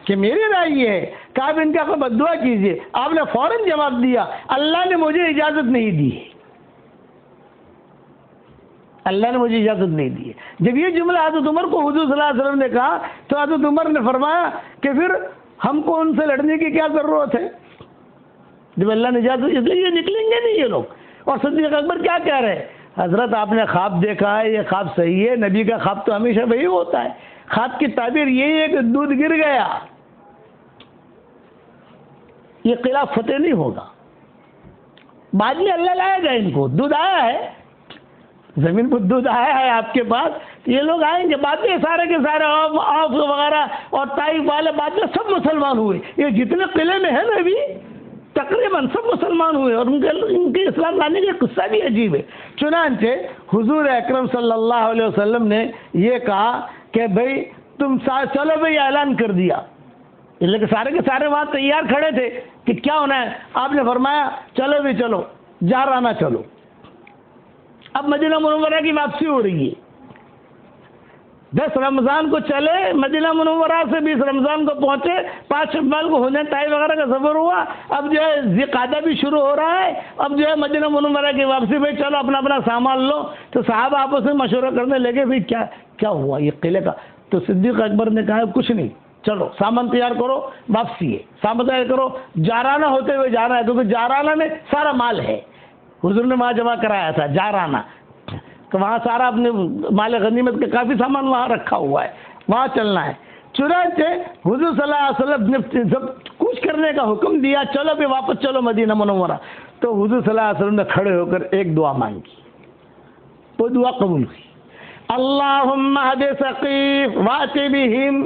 کہ میری رائے یہ ہے کہ آپ ان کے حق میں بد دعا کیجیے۔ آپ نے فوراً جواب دیا، اللہ نے مجھے اجازت نہیں دی ہے، اللہ نے مجھے اجازت نہیں دی ہے۔ جب یہ جملہ حضرت عمر کو حضور صلی اللہ علیہ وسلم نے کہا تو حضرت عمر نے فرمایا کہ پھر ہم کو ان سے لڑنے کی کیا ضرورت ہے، جب اللہ نے اجازت، اس لیے یہ نکلیں گے نہیں یہ لوگ۔ اور صدیق اکبر کیا کہہ رہے ہیں؟ حضرت آپ نے خواب دیکھا ہے، یہ خواب صحیح ہے، نبی کا خواب تو ہمیشہ وہی ہوتا ہے۔ خواب کی تعبیر یہی ہے کہ دودھ گر گیا، یہ قلعہ فتح نہیں ہوگا، بعد میں اللہ لائے گا ان کو، دودھ آیا ہے، زمین پر دودھ آیا ہے آپ کے پاس، یہ لوگ آئیں گے بعد میں، سارے کے سارے آف وغیرہ اور طائف والے بعد میں سب مسلمان ہوئے، یہ جتنے قلعے میں ہیں نا ابھی تقریباً سب مسلمان ہوئے، اور ان کے اسلام لانے کا قصہ بھی عجیب ہے۔ چنانچہ حضور اکرم صلی اللہ علیہ وسلم نے یہ کہا کہ بھئی تم چلو بھئی، اعلان کر دیا، لیکن سارے کے سارے وہاں تیار کھڑے تھے کہ کیا ہونا ہے۔ آپ نے فرمایا چلو بھی چلو، جارانہ چلو۔ اب مدینہ منورہ کی واپسی ہو رہی ہے، 10 رمضان کو چلے مدینہ منورہ سے، 20 رمضان کو پہنچے، 5 شوال کو حنین طائف وغیرہ کا سفر ہوا، اب جو ہے ذی قعدہ بھی شروع ہو رہا ہے، اب جو ہے مدینہ منورہ کی واپسی میں چلو اپنا اپنا سامان لو۔ تو صحابہ آپس میں مشورہ کرنے لگے بھئی کیا ہوا یہ قلعے کا؟ تو صدیق اکبر نے کہا کچھ نہیں، چلو سامان تیار کرو، واپسی ہے، سامان تیار کرو، جارانہ ہوتے ہوئے جانا ہے، کیونکہ جارانہ میں سارا مال ہے، حضور نے وہاں جمع کرایا تھا جارانہ، تو وہاں سارا اپنے مال غنیمت کا کافی سامان وہاں رکھا ہوا ہے، وہاں چلنا ہے۔ چنانچہ حضور صلی اللہ علیہ وسلم نے سب کچھ کرنے کا حکم دیا، چلو بھی واپس چلو مدینہ منورہ۔ تو حضور صلی اللہ علیہ وسلم نے کھڑے ہو کر ایک دعا مانگی، وہ دعا قبول ہوئی، اللہم اہد ثقیف وأت بہم،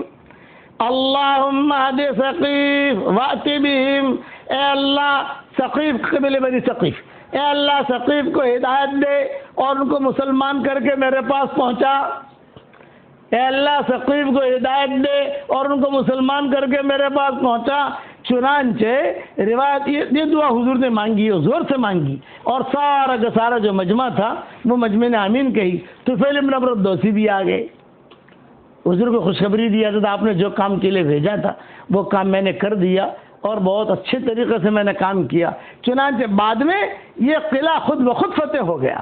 اللہم اہد ثقیف وأت بہم، اے اللہ ثقیف قبیلے بنی ثقیف، اے اللہ ثقیف کو ہدایت دے اور ان کو مسلمان کر کے میرے پاس پہنچا، اے اللہ ثقیف کو ہدایت دے اور ان کو مسلمان کر کے میرے پاس پہنچا۔ چنانچہ روایت یہ دعا حضور نے مانگی اور زور سے مانگی، اور سارا کا سارا جو مجمع تھا وہ مجمع نے آمین کہی۔ طفیل بن عمرو الدوسی بھی آ گئے، حضور کو خوشخبری دیا کہ آپ نے جو کام کے لیے بھیجا تھا وہ کام میں نے کر دیا، اور بہت اچھے طریقے سے میں نے کام کیا۔ چنانچہ بعد میں یہ قلعہ خود بخود فتح ہو گیا،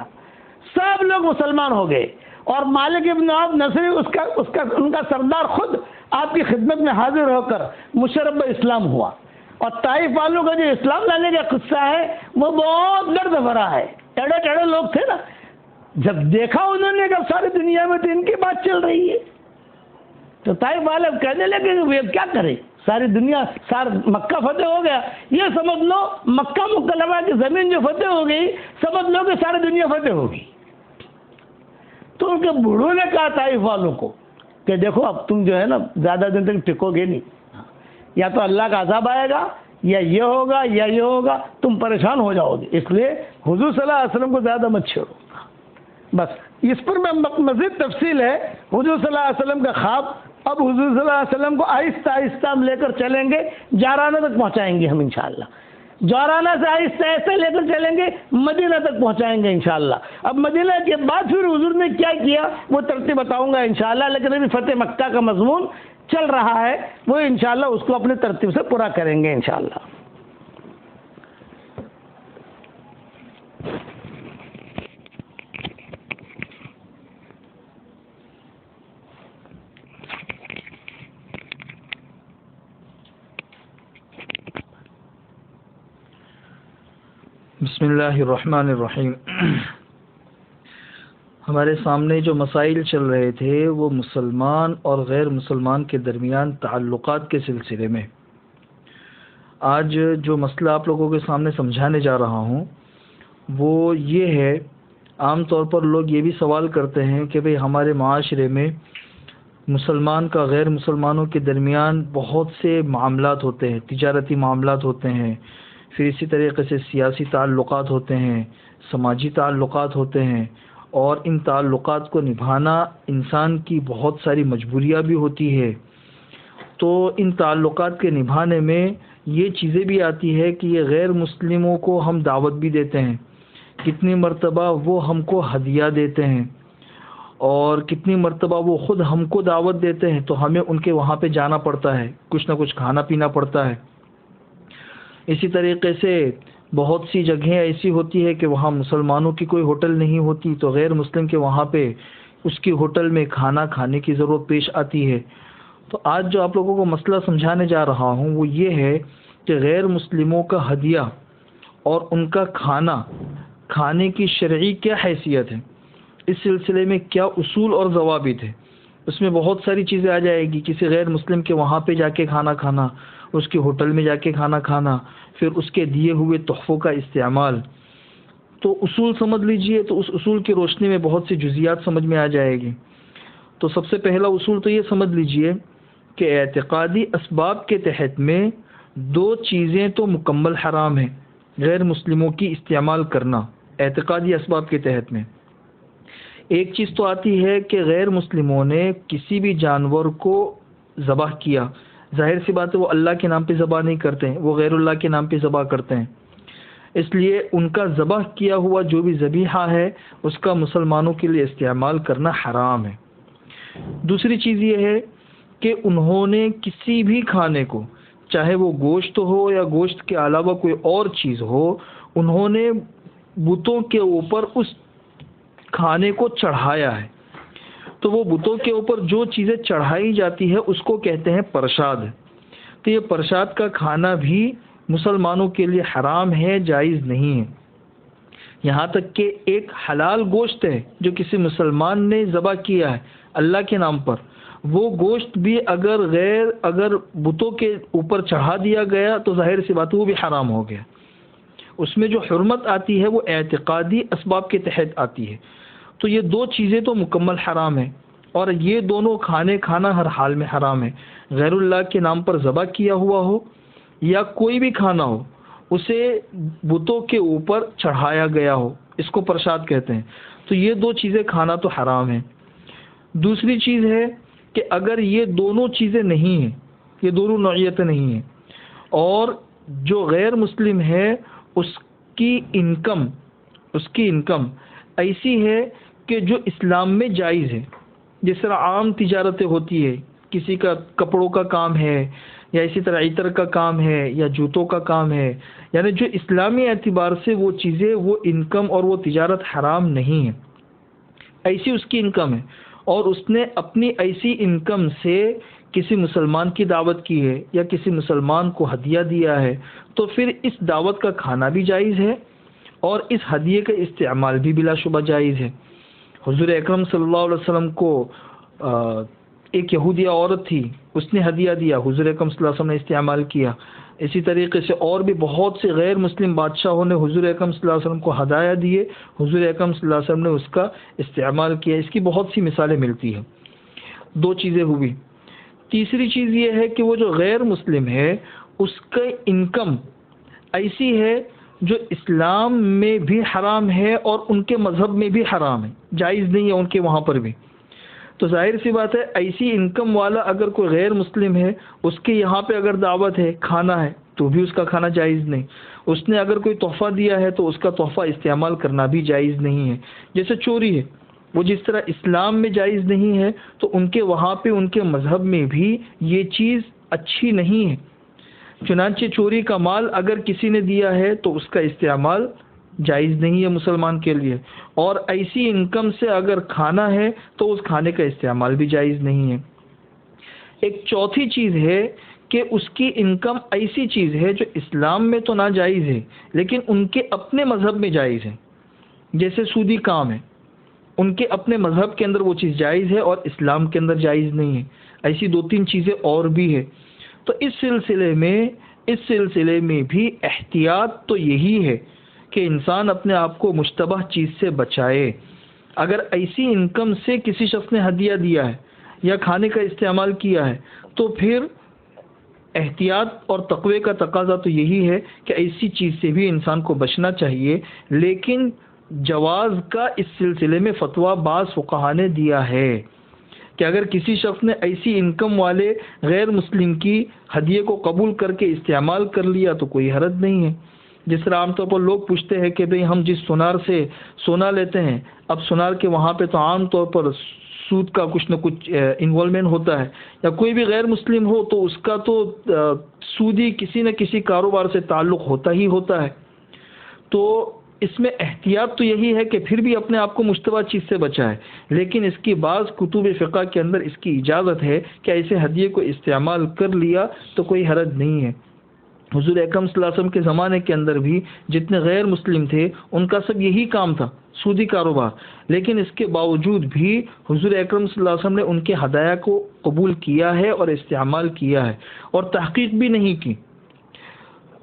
سب لوگ مسلمان ہو گئے، اور مالک ابن عوف نصری ان کا سردار خود آپ کی خدمت میں حاضر ہو کر مشرب اسلام ہوا۔ اور طائف والوں کا جو اسلام لانے کا قصہ ہے وہ بہت درد بھرا ہے، ٹیڑے ٹیڑے لوگ تھے نا، جب دیکھا انہوں نے کہ ساری دنیا میں تو ان کی بات چل رہی ہے، تو طائف والے کہنے لگے کہ وہ کیا کرے، ساری دنیا مکہ فتح ہو گیا، یہ سمجھ لو مکہ مکرمہ کی زمین جو فتح ہو گئی، سمجھ لو کہ ساری دنیا فتح ہوگی۔ تو ان کے بوڑھوں نے کہا طائف والوں کو کہ دیکھو اب تم جو ہے نا زیادہ دن تک ٹکو گے نہیں، یا تو اللہ کا عذاب آئے گا، یا یہ ہوگا یا یہ ہوگا، تم پریشان ہو جاؤ گے، اس لیے حضور صلی اللہ علیہ وسلم کو زیادہ مت چھیڑو۔ بس اس پر میں مزید تفصیل ہے حضور صلی اللہ علیہ وسلم کا خواب، اب حضور صلی اللہ علیہ وسلم کو آہستہ آہستہ ہم لے کر چلیں گے، جارانہ تک پہنچائیں گے ہم انشاءاللہ، جارانہ سے آہستہ آہستہ لے کر چلیں گے، مدینہ تک پہنچائیں گے انشاءاللہ۔ اب مدینہ کے بعد پھر حضور نے کیا کیا وہ ترتیب بتاؤں گا انشاءاللہ، لیکن ابھی فتح مکہ کا مضمون چل رہا ہے، وہ انشاءاللہ اس کو اپنے ترتیب سے پورا کریں گے انشاءاللہ۔ بسم اللہ الرحمن الرحیم۔ ہمارے سامنے جو مسائل چل رہے تھے وہ مسلمان اور غیر مسلمان کے درمیان تعلقات کے سلسلے میں۔ آج جو مسئلہ آپ لوگوں کے سامنے سمجھانے جا رہا ہوں وہ یہ ہے، عام طور پر لوگ یہ بھی سوال کرتے ہیں کہ بھئی ہمارے معاشرے میں مسلمان کا غیر مسلمانوں کے درمیان بہت سے معاملات ہوتے ہیں، تجارتی معاملات ہوتے ہیں، پھر اسی طریقے سے سیاسی تعلقات ہوتے ہیں، سماجی تعلقات ہوتے ہیں، اور ان تعلقات کو نبھانا انسان کی بہت ساری مجبوریاں بھی ہوتی ہے۔ تو ان تعلقات کے نبھانے میں یہ چیزیں بھی آتی ہے کہ یہ غیر مسلموں کو ہم دعوت بھی دیتے ہیں، کتنی مرتبہ وہ ہم کو ہدیہ دیتے ہیں، اور کتنی مرتبہ وہ خود ہم کو دعوت دیتے ہیں تو ہمیں ان کے وہاں پہ جانا پڑتا ہے، کچھ نہ کچھ کھانا پینا پڑتا ہے۔ اسی طریقے سے بہت سی جگہیں ایسی ہوتی ہے کہ وہاں مسلمانوں کی کوئی ہوٹل نہیں ہوتی تو غیر مسلم کے وہاں پہ اس کی ہوٹل میں کھانا کھانے کی ضرورت پیش آتی ہے۔ تو آج جو آپ لوگوں کو مسئلہ سمجھانے جا رہا ہوں وہ یہ ہے کہ غیر مسلموں کا ہدیہ اور ان کا کھانے کی شرعی کیا حیثیت ہے، اس سلسلے میں کیا اصول اور ضوابط ہے۔ اس میں بہت ساری چیزیں آ جائے گی، کسی غیر مسلم کے وہاں پہ جا کے کھانا کھانا، اس کی ہوٹل میں جا کے کھانا کھانا، پھر اس کے دیے ہوئے تحفوں کا استعمال۔ تو اصول سمجھ لیجئے، تو اس اصول کی روشنی میں بہت سی جزیات سمجھ میں آ جائے گی۔ تو سب سے پہلا اصول تو یہ سمجھ لیجئے کہ اعتقادی اسباب کے تحت میں دو چیزیں تو مکمل حرام ہیں غیر مسلموں کی استعمال کرنا اعتقادی اسباب کے تحت میں۔ ایک چیز تو آتی ہے کہ غیر مسلموں نے کسی بھی جانور کو ذبح کیا، ظاہر سی بات ہے وہ اللہ کے نام پہ ذبح نہیں کرتے ہیں، وہ غیر اللہ کے نام پہ ذبح کرتے ہیں، اس لیے ان کا ذبح کیا ہوا جو بھی ذبیحہ ہے اس کا مسلمانوں کے لیے استعمال کرنا حرام ہے۔ دوسری چیز یہ ہے کہ انہوں نے کسی بھی کھانے کو، چاہے وہ گوشت ہو یا گوشت کے علاوہ کوئی اور چیز ہو، انہوں نے بتوں کے اوپر اس کھانے کو چڑھایا ہے۔ تو وہ بتوں کے اوپر جو چیزیں چڑھائی جاتی ہے اس کو کہتے ہیں پرشاد۔ تو یہ پرشاد کا کھانا بھی مسلمانوں کے لیے حرام ہے، جائز نہیں ہے۔ یہاں تک کہ ایک حلال گوشت ہے جو کسی مسلمان نے ذبح کیا ہے اللہ کے نام پر، وہ گوشت بھی اگر بتوں کے اوپر چڑھا دیا گیا تو ظاہر سی بات ہے وہ بھی حرام ہو گیا۔ اس میں جو حرمت آتی ہے وہ اعتقادی اسباب کے تحت آتی ہے۔ تو یہ دو چیزیں تو مکمل حرام ہیں، اور یہ دونوں کھانا ہر حال میں حرام ہے۔ غیر اللہ کے نام پر ذبح کیا ہوا ہو یا کوئی بھی کھانا ہو اسے بتوں کے اوپر چڑھایا گیا ہو، اس کو پرشاد کہتے ہیں۔ تو یہ دو چیزیں کھانا تو حرام ہے۔ دوسری چیز ہے کہ اگر یہ دونوں چیزیں نہیں ہیں، یہ دونوں نوعیتیں نہیں ہیں، اور جو غیر مسلم ہے اس کی انکم ایسی ہے کہ جو اسلام میں جائز ہے، جس طرح عام تجارتیں ہوتی ہے، کسی کا کپڑوں کا کام ہے یا اسی طرح عطر کا کام ہے یا جوتوں کا کام ہے، یعنی جو اسلامی اعتبار سے وہ چیزیں، وہ انکم اور وہ تجارت حرام نہیں ہے، ایسی اس کی انکم ہے، اور اس نے اپنی ایسی انکم سے کسی مسلمان کی دعوت کی ہے یا کسی مسلمان کو ہدیہ دیا ہے، تو پھر اس دعوت کا کھانا بھی جائز ہے اور اس ہدیے کا استعمال بھی بلا شبہ جائز ہے۔ حضور اکرم صلی اللہ علیہ وسلم کو ایک یہودیہ عورت تھی، اس نے ہدیہ دیا، حضور اکرم صلی اللہ علیہ وسلم نے استعمال کیا۔ اسی طریقے سے اور بھی بہت سے غیر مسلم بادشاہوں نے حضور اکرم صلی اللہ علیہ وسلم کو ہدایہ دیے، حضور اکرم صلی اللہ علیہ وسلم نے اس کا استعمال کیا۔ اس کی بہت سی مثالیں ملتی ہیں۔ دو چیزیں ہوئی۔ تیسری چیز یہ ہے کہ وہ جو غیر مسلم ہے اس کا انکم ایسی ہے جو اسلام میں بھی حرام ہے اور ان کے مذہب میں بھی حرام ہے، جائز نہیں ہے ان کے وہاں پر بھی۔ تو ظاہر سی بات ہے ایسی انکم والا اگر کوئی غیر مسلم ہے، اس کے یہاں پہ اگر دعوت ہے، کھانا ہے، تو بھی اس کا کھانا جائز نہیں۔ اس نے اگر کوئی تحفہ دیا ہے تو اس کا تحفہ استعمال کرنا بھی جائز نہیں ہے۔ جیسے چوری ہے، وہ جس طرح اسلام میں جائز نہیں ہے تو ان کے وہاں پہ ان کے مذہب میں بھی یہ چیز اچھی نہیں ہے۔ چنانچہ چوری کا مال اگر کسی نے دیا ہے تو اس کا استعمال جائز نہیں ہے مسلمان کے لیے، اور ایسی انکم سے اگر کھانا ہے تو اس کھانے کا استعمال بھی جائز نہیں ہے۔ ایک چوتھی چیز ہے کہ اس کی انکم ایسی چیز ہے جو اسلام میں تو ناجائز ہے لیکن ان کے اپنے مذہب میں جائز ہے، جیسے سودی کام ہے، ان کے اپنے مذہب کے اندر وہ چیز جائز ہے اور اسلام کے اندر جائز نہیں ہے، ایسی 2-3 چیزیں اور بھی ہے۔ تو اس سلسلے میں بھی احتیاط تو یہی ہے کہ انسان اپنے آپ کو مشتبہ چیز سے بچائے۔ اگر ایسی انکم سے کسی شخص نے ہدیہ دیا ہے یا کھانے کا استعمال کیا ہے تو پھر احتیاط اور تقوی کا تقاضا تو یہی ہے کہ ایسی چیز سے بھی انسان کو بچنا چاہیے، لیکن جواز کا اس سلسلے میں فتویٰ بعض فقہا نے دیا ہے کہ اگر کسی شخص نے ایسی انکم والے غیر مسلم کی ہدیے کو قبول کر کے استعمال کر لیا تو کوئی حرج نہیں ہے۔ جس طرح عام طور پر لوگ پوچھتے ہیں کہ بھئی ہم جس سونار سے سونا لیتے ہیں، اب سونار کے وہاں پہ تو عام طور پر سود کا کچھ نہ کچھ انوالومنٹ ہوتا ہے، یا کوئی بھی غیر مسلم ہو تو اس کا تو سودی کسی نہ کسی کاروبار سے تعلق ہوتا ہی ہوتا ہے۔ تو اس میں احتیاط تو یہی ہے کہ پھر بھی اپنے آپ کو مشتبہ چیز سے بچائے، لیکن اس کی بعض کتب فقہ کے اندر اس کی اجازت ہے کہ ایسے ہدیے کو استعمال کر لیا تو کوئی حرج نہیں ہے۔ حضور اکرم صلی اللہ علیہ وسلم کے زمانے کے اندر بھی جتنے غیر مسلم تھے ان کا سب یہی کام تھا، سودی کاروبار، لیکن اس کے باوجود بھی حضور اکرم صلی اللہ علیہ وسلم نے ان کے ہدایہ کو قبول کیا ہے اور استعمال کیا ہے اور تحقیق بھی نہیں کی۔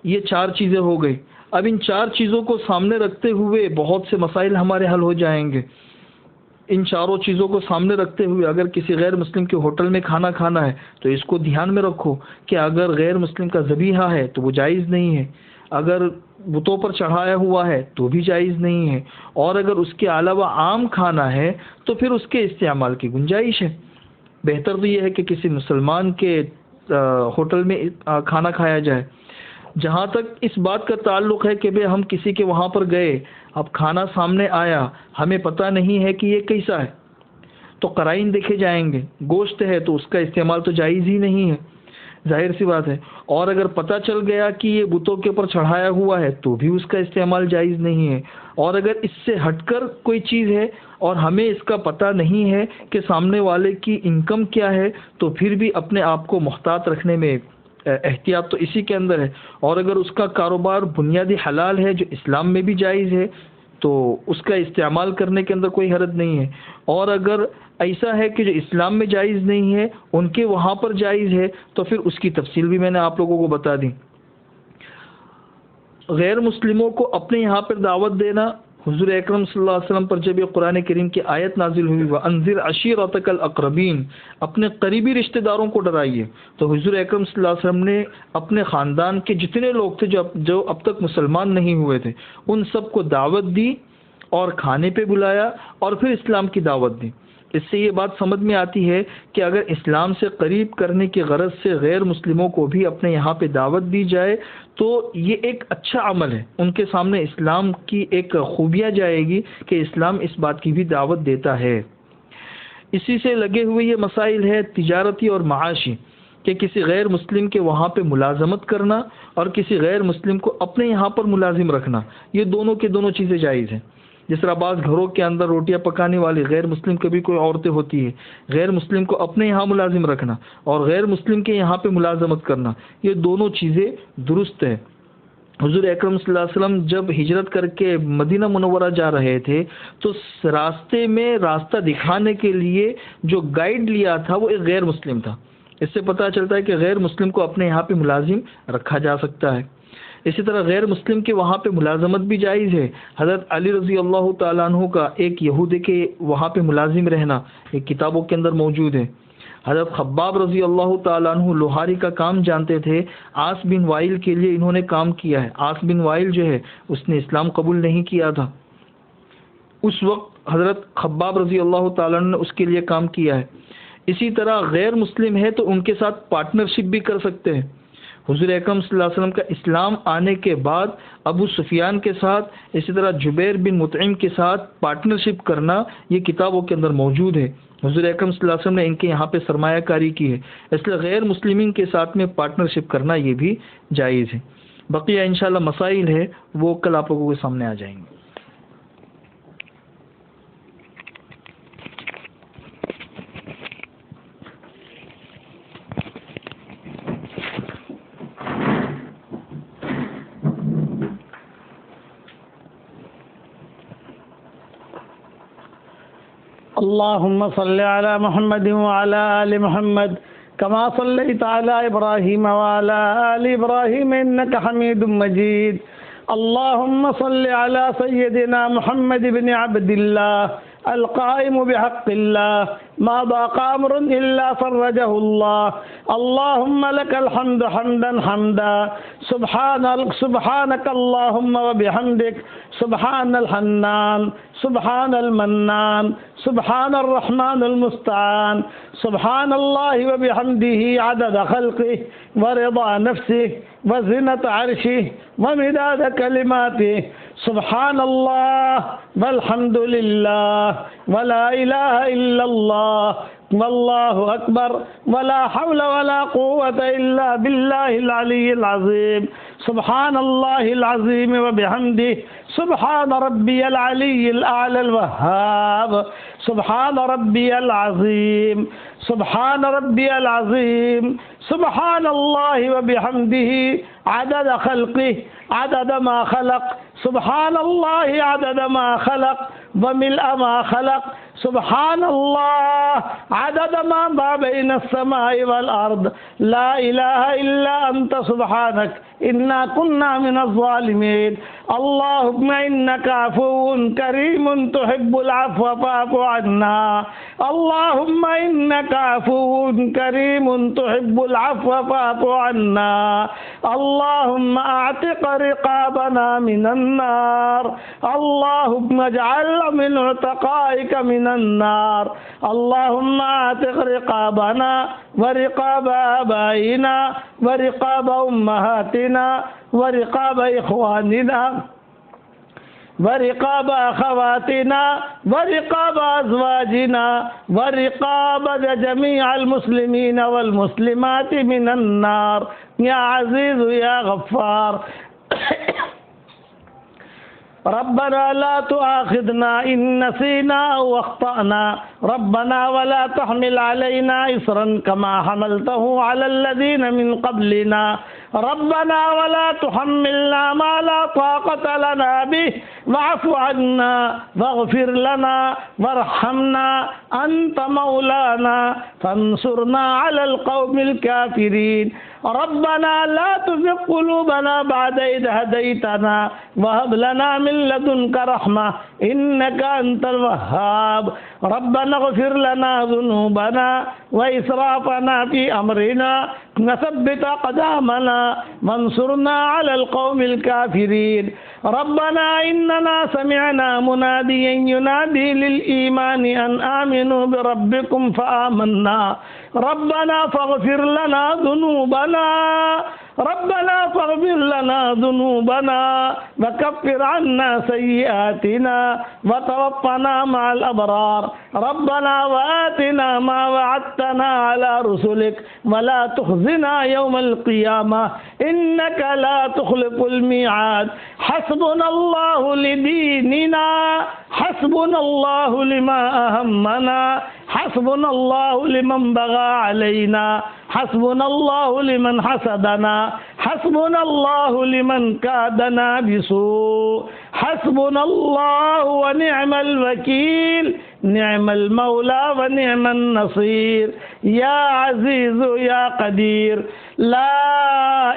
یہ 4 چیزیں ہو گئی۔ اب ان 4 چیزوں کو سامنے رکھتے ہوئے بہت سے مسائل ہمارے حل ہو جائیں گے۔ ان چاروں چیزوں کو سامنے رکھتے ہوئے اگر کسی غیر مسلم کے ہوٹل میں کھانا کھانا ہے تو اس کو دھیان میں رکھو کہ اگر غیر مسلم کا ذبیحہ ہے تو وہ جائز نہیں ہے، اگر بتوں پر چڑھایا ہوا ہے تو بھی جائز نہیں ہے، اور اگر اس کے علاوہ عام کھانا ہے تو پھر اس کے استعمال کی گنجائش ہے۔ بہتر تو یہ ہے کہ کسی مسلمان کے ہوٹل میں کھانا کھایا جائے۔ جہاں تک اس بات کا تعلق ہے کہ بھئی ہم کسی کے وہاں پر گئے، اب کھانا سامنے آیا، ہمیں پتہ نہیں ہے کہ یہ کیسا ہے، تو قرائن دیکھے جائیں گے۔ گوشت ہے تو اس کا استعمال تو جائز ہی نہیں ہے، ظاہر سی بات ہے، اور اگر پتہ چل گیا کہ یہ بتوں کے اوپر چڑھایا ہوا ہے تو بھی اس کا استعمال جائز نہیں ہے، اور اگر اس سے ہٹ کر کوئی چیز ہے اور ہمیں اس کا پتہ نہیں ہے کہ سامنے والے کی انکم کیا ہے تو پھر بھی اپنے آپ کو محتاط رکھنے میں احتیاط تو اسی کے اندر ہے۔ اور اگر اس کا کاروبار بنیادی حلال ہے جو اسلام میں بھی جائز ہے تو اس کا استعمال کرنے کے اندر کوئی حرج نہیں ہے، اور اگر ایسا ہے کہ جو اسلام میں جائز نہیں ہے ان کے وہاں پر جائز ہے تو پھر اس کی تفصیل بھی میں نے آپ لوگوں کو بتا دی۔ غیر مسلموں کو اپنے یہاں پر دعوت دینا، حضور اکرم صلی اللہ علیہ وسلم پر جب یہ قرآن کریم کی آیت نازل ہوئی وَأَنذِرْ عَشِيرَتَكَ الْأَقْرَبِينَ، اپنے قریبی رشتہ داروں کو ڈرائیے، تو حضور اکرم صلی اللہ علیہ وسلم نے اپنے خاندان کے جتنے لوگ تھے جو اب تک مسلمان نہیں ہوئے تھے ان سب کو دعوت دی اور کھانے پہ بلایا اور پھر اسلام کی دعوت دی۔ اس سے یہ بات سمجھ میں آتی ہے کہ اگر اسلام سے قریب کرنے کی غرض سے غیر مسلموں کو بھی اپنے یہاں پہ دعوت دی جائے تو یہ ایک اچھا عمل ہے، ان کے سامنے اسلام کی ایک خوبیاں جائے گی کہ اسلام اس بات کی بھی دعوت دیتا ہے۔ اسی سے لگے ہوئے یہ مسائل ہے تجارتی اور معاشی، کہ کسی غیر مسلم کے وہاں پہ ملازمت کرنا اور کسی غیر مسلم کو اپنے یہاں پر ملازم رکھنا، یہ دونوں کے دونوں چیزیں جائز ہیں۔ جس طرح بعض گھروں کے اندر روٹیاں پکانے والی غیر مسلم کبھی کوئی عورتیں ہوتی ہیں، غیر مسلم کو اپنے یہاں ملازم رکھنا اور غیر مسلم کے یہاں پہ ملازمت کرنا، یہ دونوں چیزیں درست ہیں۔ حضور اکرم صلی اللہ علیہ وسلم جب ہجرت کر کے مدینہ منورہ جا رہے تھے تو راستے میں راستہ دکھانے کے لیے جو گائیڈ لیا تھا وہ ایک غیر مسلم تھا۔ اس سے پتہ چلتا ہے کہ غیر مسلم کو اپنے یہاں پہ ملازم رکھا جا سکتا ہے۔ اسی طرح غیر مسلم کے وہاں پہ ملازمت بھی جائز ہے۔ حضرت علی رضی اللہ تعالیٰ عنہ کا ایک یہودی کے وہاں پہ ملازم رہنا ایک کتابوں کے اندر موجود ہے۔ حضرت خباب رضی اللہ تعالیٰ عنہ لوہاری کا کام جانتے تھے، عاص بن وائل کے لیے انہوں نے کام کیا ہے۔ عاص بن وائل جو ہے اس نے اسلام قبول نہیں کیا تھا، اس وقت حضرت خباب رضی اللہ تعالیٰ عنہ نے اس کے لیے کام کیا ہے۔ اسی طرح غیر مسلم ہے تو ان کے ساتھ پارٹنرشپ بھی کر سکتے ہیں۔ حضور اکرم صلی اللہ علیہ وسلم کا اسلام آنے کے بعد ابو سفیان کے ساتھ، اسی طرح جبیر بن مطعم کے ساتھ پارٹنرشپ کرنا یہ کتابوں کے اندر موجود ہے۔ حضور اکرم صلی اللہ علیہ وسلم نے ان کے یہاں پہ سرمایہ کاری کی ہے، اس لیے غیر مسلمین کے ساتھ میں پارٹنرشپ کرنا یہ بھی جائز ہے۔ بقیہ انشاءاللہ مسائل ہے وہ کل آپ لوگوں کے سامنے آ جائیں گے۔ اللهم صل على محمد وعلى آل محمد كما صليت على إبراهيم وعلى آل إبراهيم إنك حميد مجيد. اللهم صل على سيدنا محمد بن عبد الله القائم بحق الله، ما ضاق أمر إلا فرجه الله. اللهم لك الحمد حمدا حمدا، سبحانك اللهم وبحمدك، سبحان الحنان، سبحان المنان، سبحان الرحمن المستعان. سبحان الله وبحمده عدد خلقه ورضا نفسه وزنة عرشه ومداد كلماته. سبحان الله والحمد لله ولا إله إلا الله والله أكبر ولا حول ولا قوة إلا بالله العلي العظيم. سبحان الله العظيم وبحمده، سبحان ربي العلي الأعلى الوهاب. سبحان ربي العظيم، سبحان ربي العظيم. سبحان الله وبحمده عدد خلقه عدد ما خلق. سبحان الله عدد ما خلق وملء ما خلق. سبحان الله عدد ما بين السماء والأرض. لا إله إلا أنت سبحانك إنا كنا من الظالمين. اللهم إنك عفو كريم تحب العفو فاعف عنا. اللهم إنك عفو كريم تحب العفو فاعف عنا. اللهم أعتق رقابنا من النار. اللهم اجعل من عتقائك من النار. اللهم أعتق رقابنا ورقاب آبائنا ورقاب أمهاتنا ورقاب إخواننا ورقاب أخواتنا ورقاب أزواجنا ورقاب جميع المسلمين والمسلمات من النار يا عزيز يا غفار. ربنا لا تؤاخذنا إن نسينا أو أخطأنا. ربنا ولا تحمل علينا إصرا كما حملته على الذين من قبلنا. ربنا ولا تحملنا ما لا طاقة لنا به واعف عنا واغفر لنا وارحمنا أنت مولانا فانصرنا على القوم الكافرين. ربنا لا تزغ قلوبنا بعد إذ هديتنا وهب لنا من لدنك رحمة إنك أنت الوهاب. ربنا اغفر لنا ذنوبنا وإسرافنا في أمرنا وثبت أقدامنا وانصرنا على القوم الكافرين. ربنا إننا سمعنا مناديا ينادي للإيمان أن آمنوا بربكم فآمنا. ربنا فاغفر لنا ذنوبنا وكفر عنا سيئاتنا وتوفنا مع الأبرار. ربنا وآتنا ما وعدتنا على رسلك ولا تخزنا يوم القيامة إنك لا تخلف الميعاد. حسبنا الله لديننا، حسبنا الله لما أهمنا، حسبنا الله لمن بغى علينا، حسبنا الله لمن حسدنا، حسبنا الله لمن كادنا بسوء. حسبنا الله ونعم الوكيل، نعم المولى ونعم النصير. يا عزيز يا قدير، لا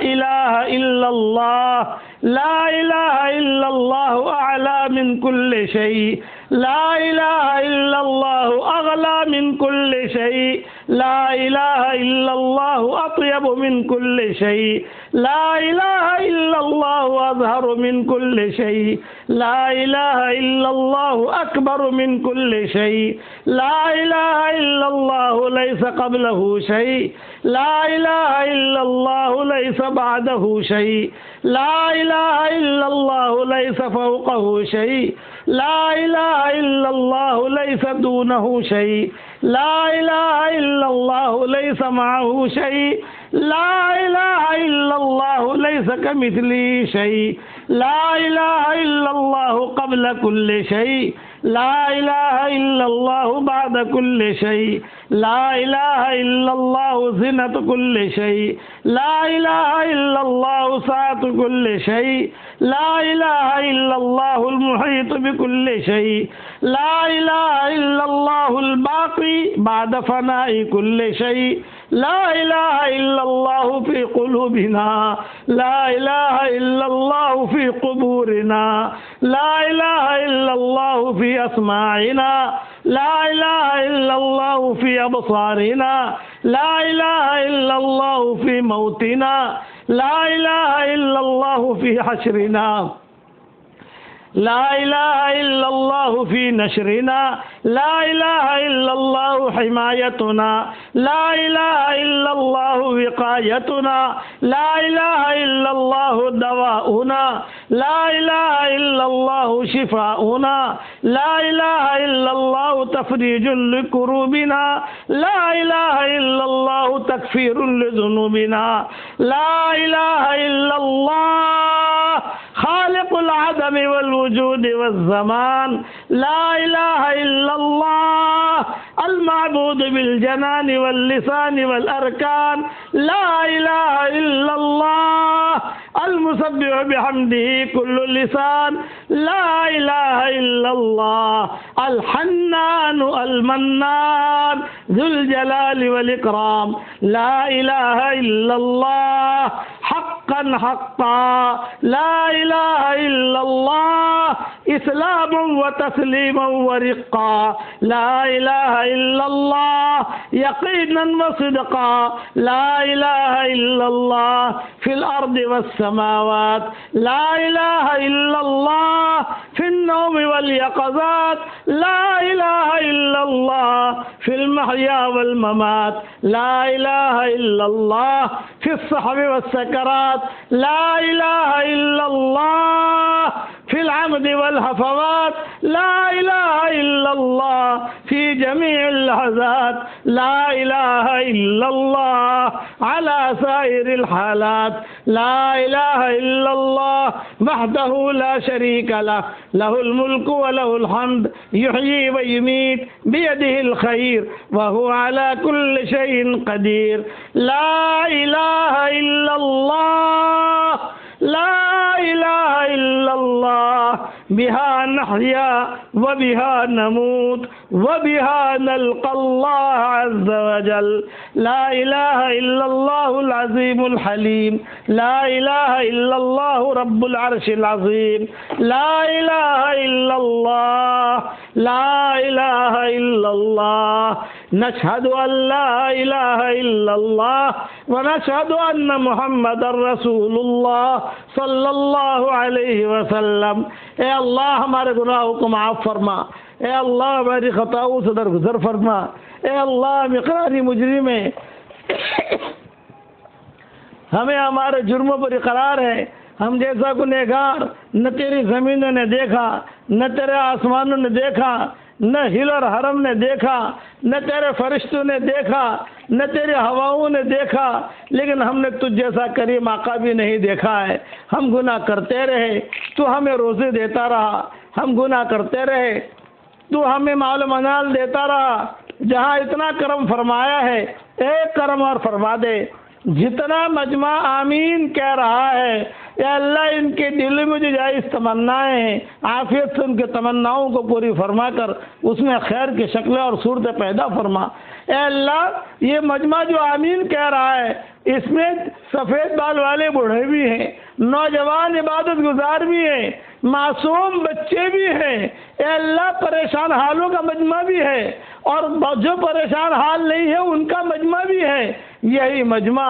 إله إلا الله، لا إله إلا الله أعلى من كل شيء، لا إله إلا الله أغلى من كل شيء، لا إله إلا الله أطيب من كل شيء، لا إله إلا الله أظهر من كل شيء، لا إله إلا الله أكبر من كل شيء، لا إله إلا الله ليس قبله شيء، لا إله إلا الله ليس بعده شيء، لا إله إلا الله ليس فوقه شيء، لا إله إلا الله ليس دونه شيء، لا إله إلا الله ليس معه شيء، لا إله إلا الله ليس كمثله شيء، لا إله إلا الله قبل كل شيء، لا إله إلا الله بعد كل شيء، لا إله إلا الله زنة كل شيء، لا إله إلا الله سعة كل شيء، لا إله إلا الله المحيط بكل شيء، لا إله إلا الله الباقي بعد فناء كل شيء، لا إله إلا الله في قلوبنا، لا إله إلا الله في قبورنا، لا إله إلا الله في أسماعنا، لا إله إلا الله في أبصارنا، لا إله إلا الله في موتنا، لا إله إلا الله في حشرنا، لا إله إلا الله في نشرنا، لا إله إلا الله حمايتنا، لا إله إلا الله وقايتنا، لا إله إلا الله دواؤنا، لا إله إلا الله شفاؤنا، لا إله إلا الله تفريج لكروبنا، لا إله إلا الله تكفير لذنوبنا، لا إله إلا الله خالق العدم والوجود والزمان، لا إله إلا الله المعبود بالجنان واللسان والأركان، لا إله إلا الله المسبح بحمده كل لسان، لا إله إلا الله الحنان المنان ذو الجلال والإكرام، لا إله إلا الله حقا حقا، لا إله إلا الله إسلام وتسليما ورقا، لا إله إلا الله يقينا وصدقا، لا إله إلا الله في الأرض والسماوات، لا إله إلا الله في النوم واليقظات، لا إله إلا الله في المحيا والممات، لا إله إلا الله في الصحب والسكرات، لا إله إلا الله في العمد والهفوات، لا إله إلا الله في جميع اللحظات، لا إله إلا الله على سائر الحالات، لا إله إلا الله وحده لا شريك له، له الملك وله الحمد يحيي ويميت بيده الخير وهو على كل شيء قدير، لا إله إلا الله، لا إله إلا الله بها نحيا وبها نموت وبها نلقى الله عز وجل، لا إله إلا الله العظيم الحليم، لا إله إلا الله رب العرش العظيم، لا إله إلا الله، لا إله إلا الله، نشهد أن لا إله إلا الله ونشهد أن محمد رسول اللہ صلی اللہ علیہ وسلم۔ اے اللہ ہمارے گناہوں کو معاف فرما، اے اللہ ہماری خطاؤں سے درگزر فرما، اے اللہ ہم اقراری مجرم ہیں، ہمیں ہمارے جرموں پر اقرار ہے، ہم جیسا گنہگار نہ تیری زمینوں نے دیکھا، نہ تیرے آسمانوں نے دیکھا، نہ ہل اور حرم نے دیکھا، نہ تیرے فرشتوں نے دیکھا، نہ تیرے ہواؤں نے دیکھا، لیکن ہم نے تجھ جیسا کریم آقا بھی نہیں دیکھا ہے۔ ہم گناہ کرتے رہے، تو ہمیں روزے دیتا رہا، ہم گناہ کرتے رہے، تو ہمیں مال و منال دیتا رہا۔ جہاں اتنا کرم فرمایا ہے، ایک کرم اور فرما دے۔ جتنا مجمع آمین کہہ رہا ہے، اے اللہ ان کے دل میں جو جائز تمنائیں ہیں، عافیت سے ان کے تمناؤں کو پوری فرما کر اس میں خیر کی شکلیں اور صورتیں پیدا فرما۔ اے اللہ یہ مجمع جو آمین کہہ رہا ہے، اس میں سفید بال والے بوڑھے بھی ہیں، نوجوان عبادت گزار بھی ہیں، معصوم بچے بھی ہیں۔ اے اللہ پریشان حالوں کا مجمع بھی ہے، اور جو پریشان حال نہیں ہے ان کا مجمع بھی ہے۔ یہی مجمع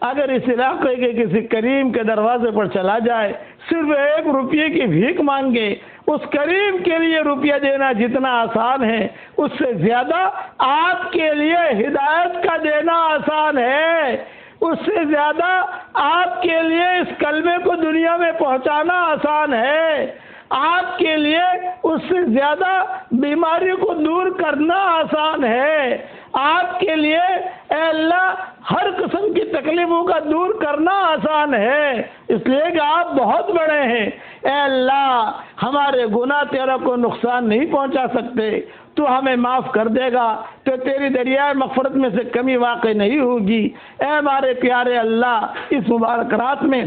اگر اس علاقے کے کسی کریم کے دروازے پر چلا جائے، صرف 1 روپیے کی بھیک مانگے، اس کریم کے لیے روپیہ دینا جتنا آسان ہے، اس سے زیادہ آپ کے لیے ہدایت کا دینا آسان ہے، اس سے زیادہ آپ کے لیے اس کلمے کو دنیا میں پہنچانا آسان ہے۔ آپ کے لیے اس سے زیادہ بیماری کو دور کرنا آسان ہے، آپ کے لیے اے اللہ ہر قسم کی تکلیفوں کا دور کرنا آسان ہے، اس لیے کہ آپ بہت بڑے ہیں۔ اے اللہ ہمارے گناہ تیرا کو نقصان نہیں پہنچا سکتے، تو ہمیں معاف کر دے گا تو تیری دریائے مغفرت میں سے کمی واقع نہیں ہوگی۔ اے ہمارے پیارے اللہ اس مبارک رات میں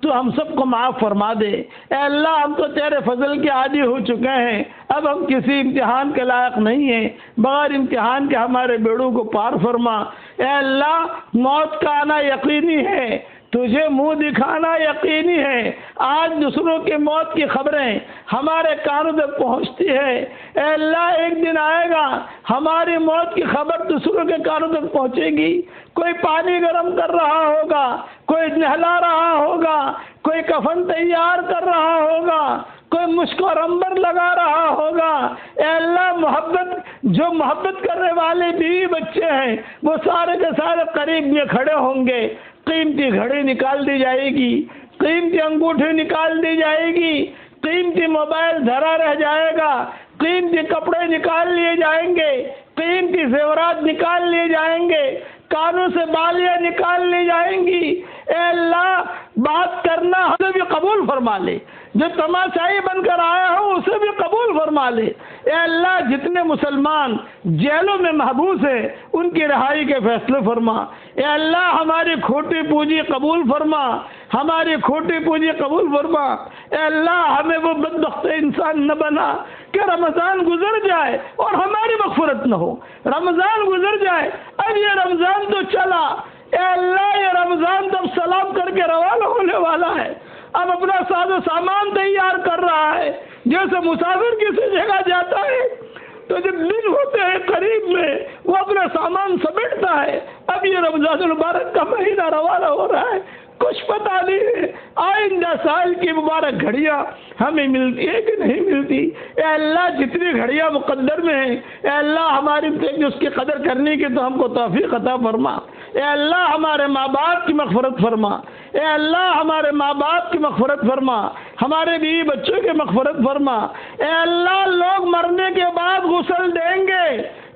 تو ہم سب کو معاف فرما دے۔ اے اللہ ہم تو تیرے فضل کے عادی ہو چکے ہیں، اب ہم کسی امتحان کے لائق نہیں ہیں، بغیر امتحان کے ہمارے بیڑوں کو پار فرما۔ اے اللہ موت کا آنا یقینی ہے، تجھے منہ دکھانا یقینی ہے۔ آج دوسروں کی موت کی خبریں ہمارے کانوں تک پہنچتی ہے، اے اللہ ایک دن آئے گا ہماری موت کی خبر دوسروں کے کانوں تک پہنچے گی۔ کوئی پانی گرم کر رہا ہوگا، کوئی نہلا رہا ہوگا، کوئی کفن تیار کر رہا ہوگا، کوئی مشک اور عنبر لگا رہا ہوگا۔ اے اللہ جو محبت کرنے والے بیوی بچے ہیں وہ سارے کے سارے قریب میں کھڑے ہوں گے، قیمتی گھڑی نکال دی جائے گی، قیمتی انگوٹھی نکال دی جائے گی، قیمتی موبائل دھرا رہ جائے گا، قیمتی کپڑے نکال لیے جائیں گے، قیمتی زیورات نکال لیے جائیں گے، کانوں سے بالیاں نکال لی جائیں گی۔ اے اللہ بات کرنا ہمیں بھی قبول فرما لے، جو تماشائی بن کر آیا ہو اسے بھی قبول فرما لے۔ اے اللہ جتنے مسلمان جیلوں میں محبوس ہیں ان کی رہائی کے فیصلے فرما۔ اے اللہ ہماری کھوٹی پونجی قبول فرما، ہماری کھوٹی پونجی قبول فرما۔ اے اللہ ہمیں وہ بدبخت انسان نہ بنا کہ رمضان گزر جائے اور ہماری مغفرت نہ ہو، رمضان گزر جائے اب یہ رمضان تو چلا، اے اللہ یہ رمضان تو اب سلام کر کے روانہ ہونے والا ہے، اب اپنا ساز و سامان تیار کر رہا ہے، جیسے مسافر کسی جگہ جاتا ہے تو جب دن ہوتے ہیں قریب میں وہ اپنا سامان سمیٹتا ہے، اب یہ رمضان المبارک کا مہینہ روانہ ہو رہا ہے، کچھ پتہ نہیں ہے آئندہ سال کی مبارک گھڑیاں ہمیں ملتی ہے کہ نہیں ملتی۔ اے اللہ جتنی گھڑیاں مقدر میں ہیں اے اللہ ہماری اس کی قدر کرنے کی تو ہم کو توفیق عطا فرما۔ اے اللہ ہمارے ماں باپ کی مغفرت فرما، اے اللہ ہمارے ماں باپ کی مغفرت فرما، ہمارے بیوی بچوں کی مغفرت فرما۔ اے اللہ لوگ مرنے کے بعد غسل دیں گے،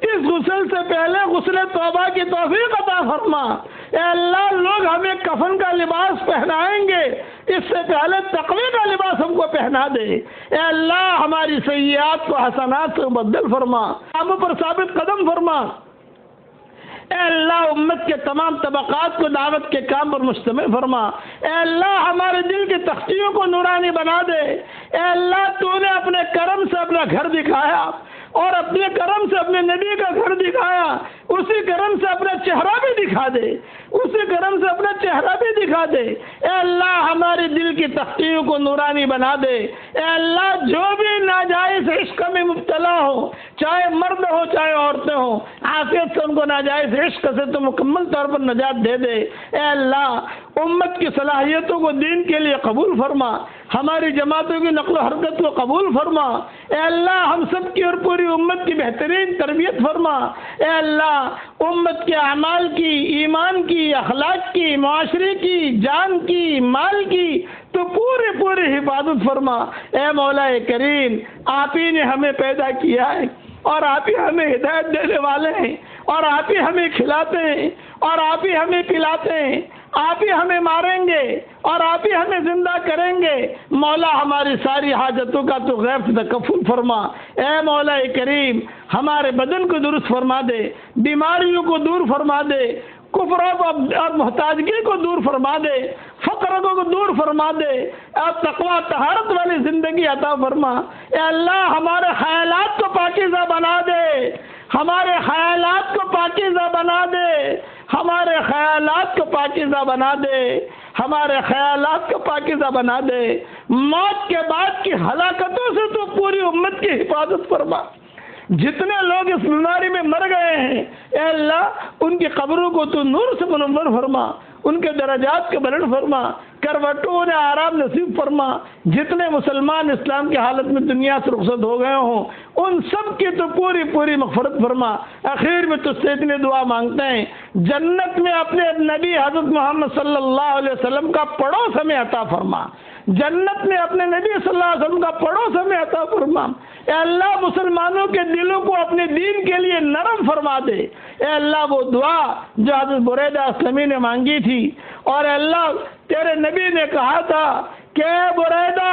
اس غسل سے پہلے غسل توبہ کی توفیق عطا فرما۔ اے اللہ لوگ ہمیں کفن کا لباس پہنائیں گے، اس سے پہلے تقوی کا لباس ہم کو پہنا دے۔ اے اللہ ہماری سیئات کو حسنات سے مبدل فرما، ہم پر ثابت قدم فرما۔ اے اللہ امت کے تمام طبقات کو دعوت کے کام پر مشتمل فرما۔ اے اللہ ہمارے دل کی تختیوں کو نورانی بنا دے۔ اے اللہ تو نے اپنے کرم سے اپنا گھر دکھایا اور اپنے کرم سے اپنے نبی کا گھر دکھایا، اسی کرم سے اپنا چہرہ بھی دکھا دے، اسی کرم سے اپنا چہرہ بھی دکھا دے۔ اے اللہ ہمارے دل کی تختیوں کو نورانی بنا دے۔ اے اللہ جو بھی ناجائز عشق میں مبتلا ہو، چاہے مرد ہو چاہے عورتیں ہوں، عافیت سے ان کو ناجائز عشق سے تو مکمل طور پر نجات دے دے۔ اے اللہ امت کی صلاحیتوں کو دین کے لیے قبول فرما، ہماری جماعتوں کی نقل و حرکت کو قبول فرما۔ اے اللہ ہم سب کی اور پوری امت کی بہترین تربیت فرما۔ اے اللہ امت کے اعمال کی، ایمان کی، اخلاق کی، معاشرے کی، جان کی، مال کی تو پوری حفاظت فرما۔ اے مولا کریم آپ ہی نے ہمیں پیدا کیا ہے اور آپ ہی ہمیں ہدایت دینے والے ہیں، اور آپ ہی ہمیں کھلاتے ہیں اور آپ ہی ہمیں پلاتے ہیں، آپ ہی ہمیں ماریں گے اور آپ ہی ہمیں زندہ کریں گے۔ مولا ہماری ساری حاجتوں کا تو غیب سے تکفل فرما۔ اے مولا کریم ہمارے بدن کو درست فرما دے، بیماریوں کو دور فرما دے، کفر اور محتاجگی کو دور فرما دے، فقر کو دور فرما دے، اور تقوی طہارت والی زندگی عطا فرما۔ اے اللہ ہمارے خیالات کو پاکیزہ بنا دے، ہمارے خیالات کو پاکیزہ بنا دے، ہمارے خیالات کو پاکیزہ بنا دے، ہمارے خیالات کو پاکیزہ بنا دے۔ موت کے بعد کی ہلاکتوں سے تو پوری امت کی حفاظت فرما۔ جتنے لوگ اس بیماری میں مر گئے ہیں اے اللہ ان کی قبروں کو تو نور سے منور فرما، ان کے درجات کو بلند فرما، کروٹوں انہیں آرام نصیب فرما۔ جتنے مسلمان اسلام کی حالت میں دنیا سے رخصت ہو گئے ہوں ان سب کی تو پوری مغفرت فرما۔ آخر میں تجھ سے اتنی دعا مانگتے ہیں جنت میں اپنے نبی حضرت محمد صلی اللہ علیہ وسلم کا پڑوس ہمیں عطا فرما، جنت میں اپنے نبی صلی اللہ علیہ وسلم کا پڑوس ہمیں عطا فرما۔ اے اللہ مسلمانوں کے دلوں کو اپنے دین کے لیے نرم فرما دے۔ اے اللہ وہ دعا جو حضرت بریدہ اسلمی نے مانگی تھی، اور اے اللہ تیرے نبی نے کہا تھا کہ اے بریدہ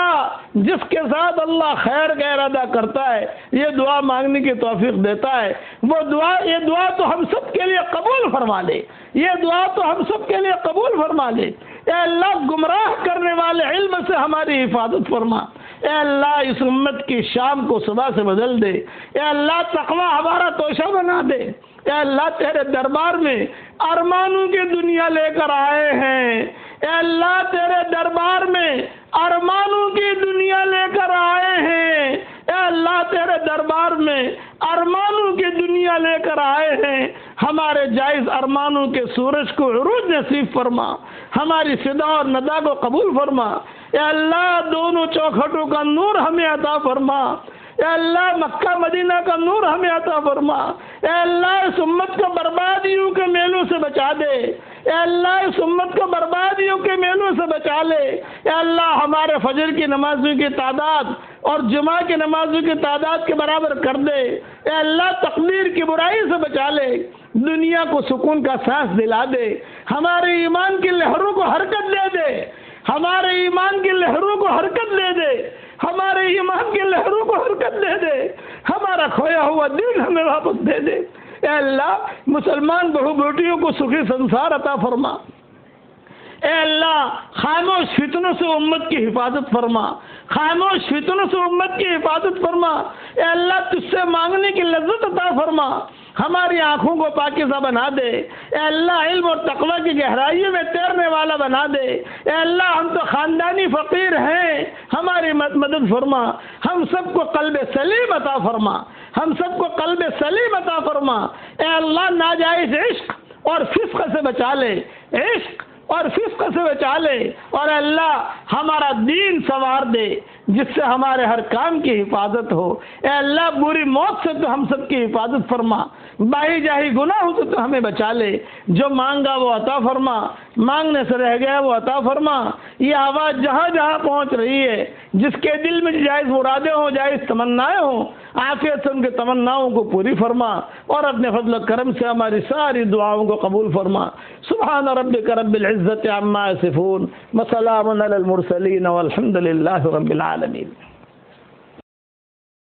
جس کے ساتھ اللہ خیر کا ارادہ کرتا ہے یہ دعا مانگنے کی توفیق دیتا ہے، وہ دعا، یہ دعا تو ہم سب کے لیے قبول فرما لے، یہ دعا تو ہم سب کے لیے قبول فرما لے۔ اے اللہ گمراہ کرنے والے علم سے ہماری حفاظت فرما۔ اے اللہ اس امت کی شام کو صبح سے بدل دے۔ اے اللہ تقوی ہمارا توشہ بنا دے۔ اے اللہ تیرے دربار میں ارمانوں کی دنیا لے کر آئے ہیں۔ اے اللہ تیرے دربار میں ارمانوں کی دنیا لے کر آئے ہیں۔ اے اللہ تیرے دربار میں ارمانوں کی دنیا لے کر آئے ہیں۔ ہمارے جائز ارمانوں کے سورج کو عروج نصیب فرما، ہماری صدا اور ندا کو قبول فرما۔ اے اللہ دونوں چوکھٹوں کا نور ہمیں عطا فرما۔ اے اللہ مکہ مدینہ کا نور ہمیں عطا فرما۔ اے اللہ اس امت کو بربادیوں کے میلوں سے بچا دے۔ اے اللہ اس امت کو بربادیوں کے میلوں سے بچا لے۔ اے اللہ ہمارے فجر کی نمازوں کی تعداد اور جمعہ کی نمازوں کی تعداد کے برابر کر دے۔ اے اللہ تقدیر کی برائی سے بچا لے، دنیا کو سکون کا سانس دلا دے، ہمارے ایمان کی لہروں کو حرکت دے دے، ہمارے ایمان کی لہروں کو حرکت دے دے، ہمارے ایمان کی لہروں کو حرکت دے دے، ہمارا کھویا ہوا دین ہمیں واپس دے دے۔ اے اللہ مسلمان بہو بیٹیوں کو سخی سنسار عطا فرما۔ اے اللہ خاموش فتنوں سے امت کی حفاظت فرما، خاموش فتنوں سے امت کی حفاظت فرما۔ اے اللہ تجھ سے مانگنے کی لذت عطا فرما، ہماری آنکھوں کو پاکیزہ بنا دے۔ اے اللہ علم اور تقوی کی گہرائیوں میں تیرنے والا بنا دے۔ اے اللہ ہم تو خاندانی فقیر ہیں، ہماری مدد فرما، ہم سب کو قلب سلیم عطا فرما، ہم سب کو قلب سلیم عطا فرما۔ اے اللہ ناجائز عشق اور فسق سے بچا لے، عشق اور فسق سے بچا لے، اور اللہ ہمارا دین سنوار دے جس سے ہمارے ہر کام کی حفاظت ہو۔ اے اللہ بری موت سے تو ہم سب کی حفاظت فرما، باہی جاہی گناہوں سے تو ہمیں بچا لے، جو مانگا وہ عطا فرما، مانگنے سے رہ گیا وہ عطا فرما۔ یہ آواز جہاں جہاں پہنچ رہی ہے، جس کے دل میں جائز مرادیں ہوں، جائز تمنائیں ہوں، عافیت سے ان کے تمناؤں کو پوری فرما، اور اپنے فضل و کرم سے ہماری ساری دعاؤں کو قبول فرما۔ سبحان ربک رب العزت عما یصفون وسلام علی المرسلین والحمد للہ رب العالمین۔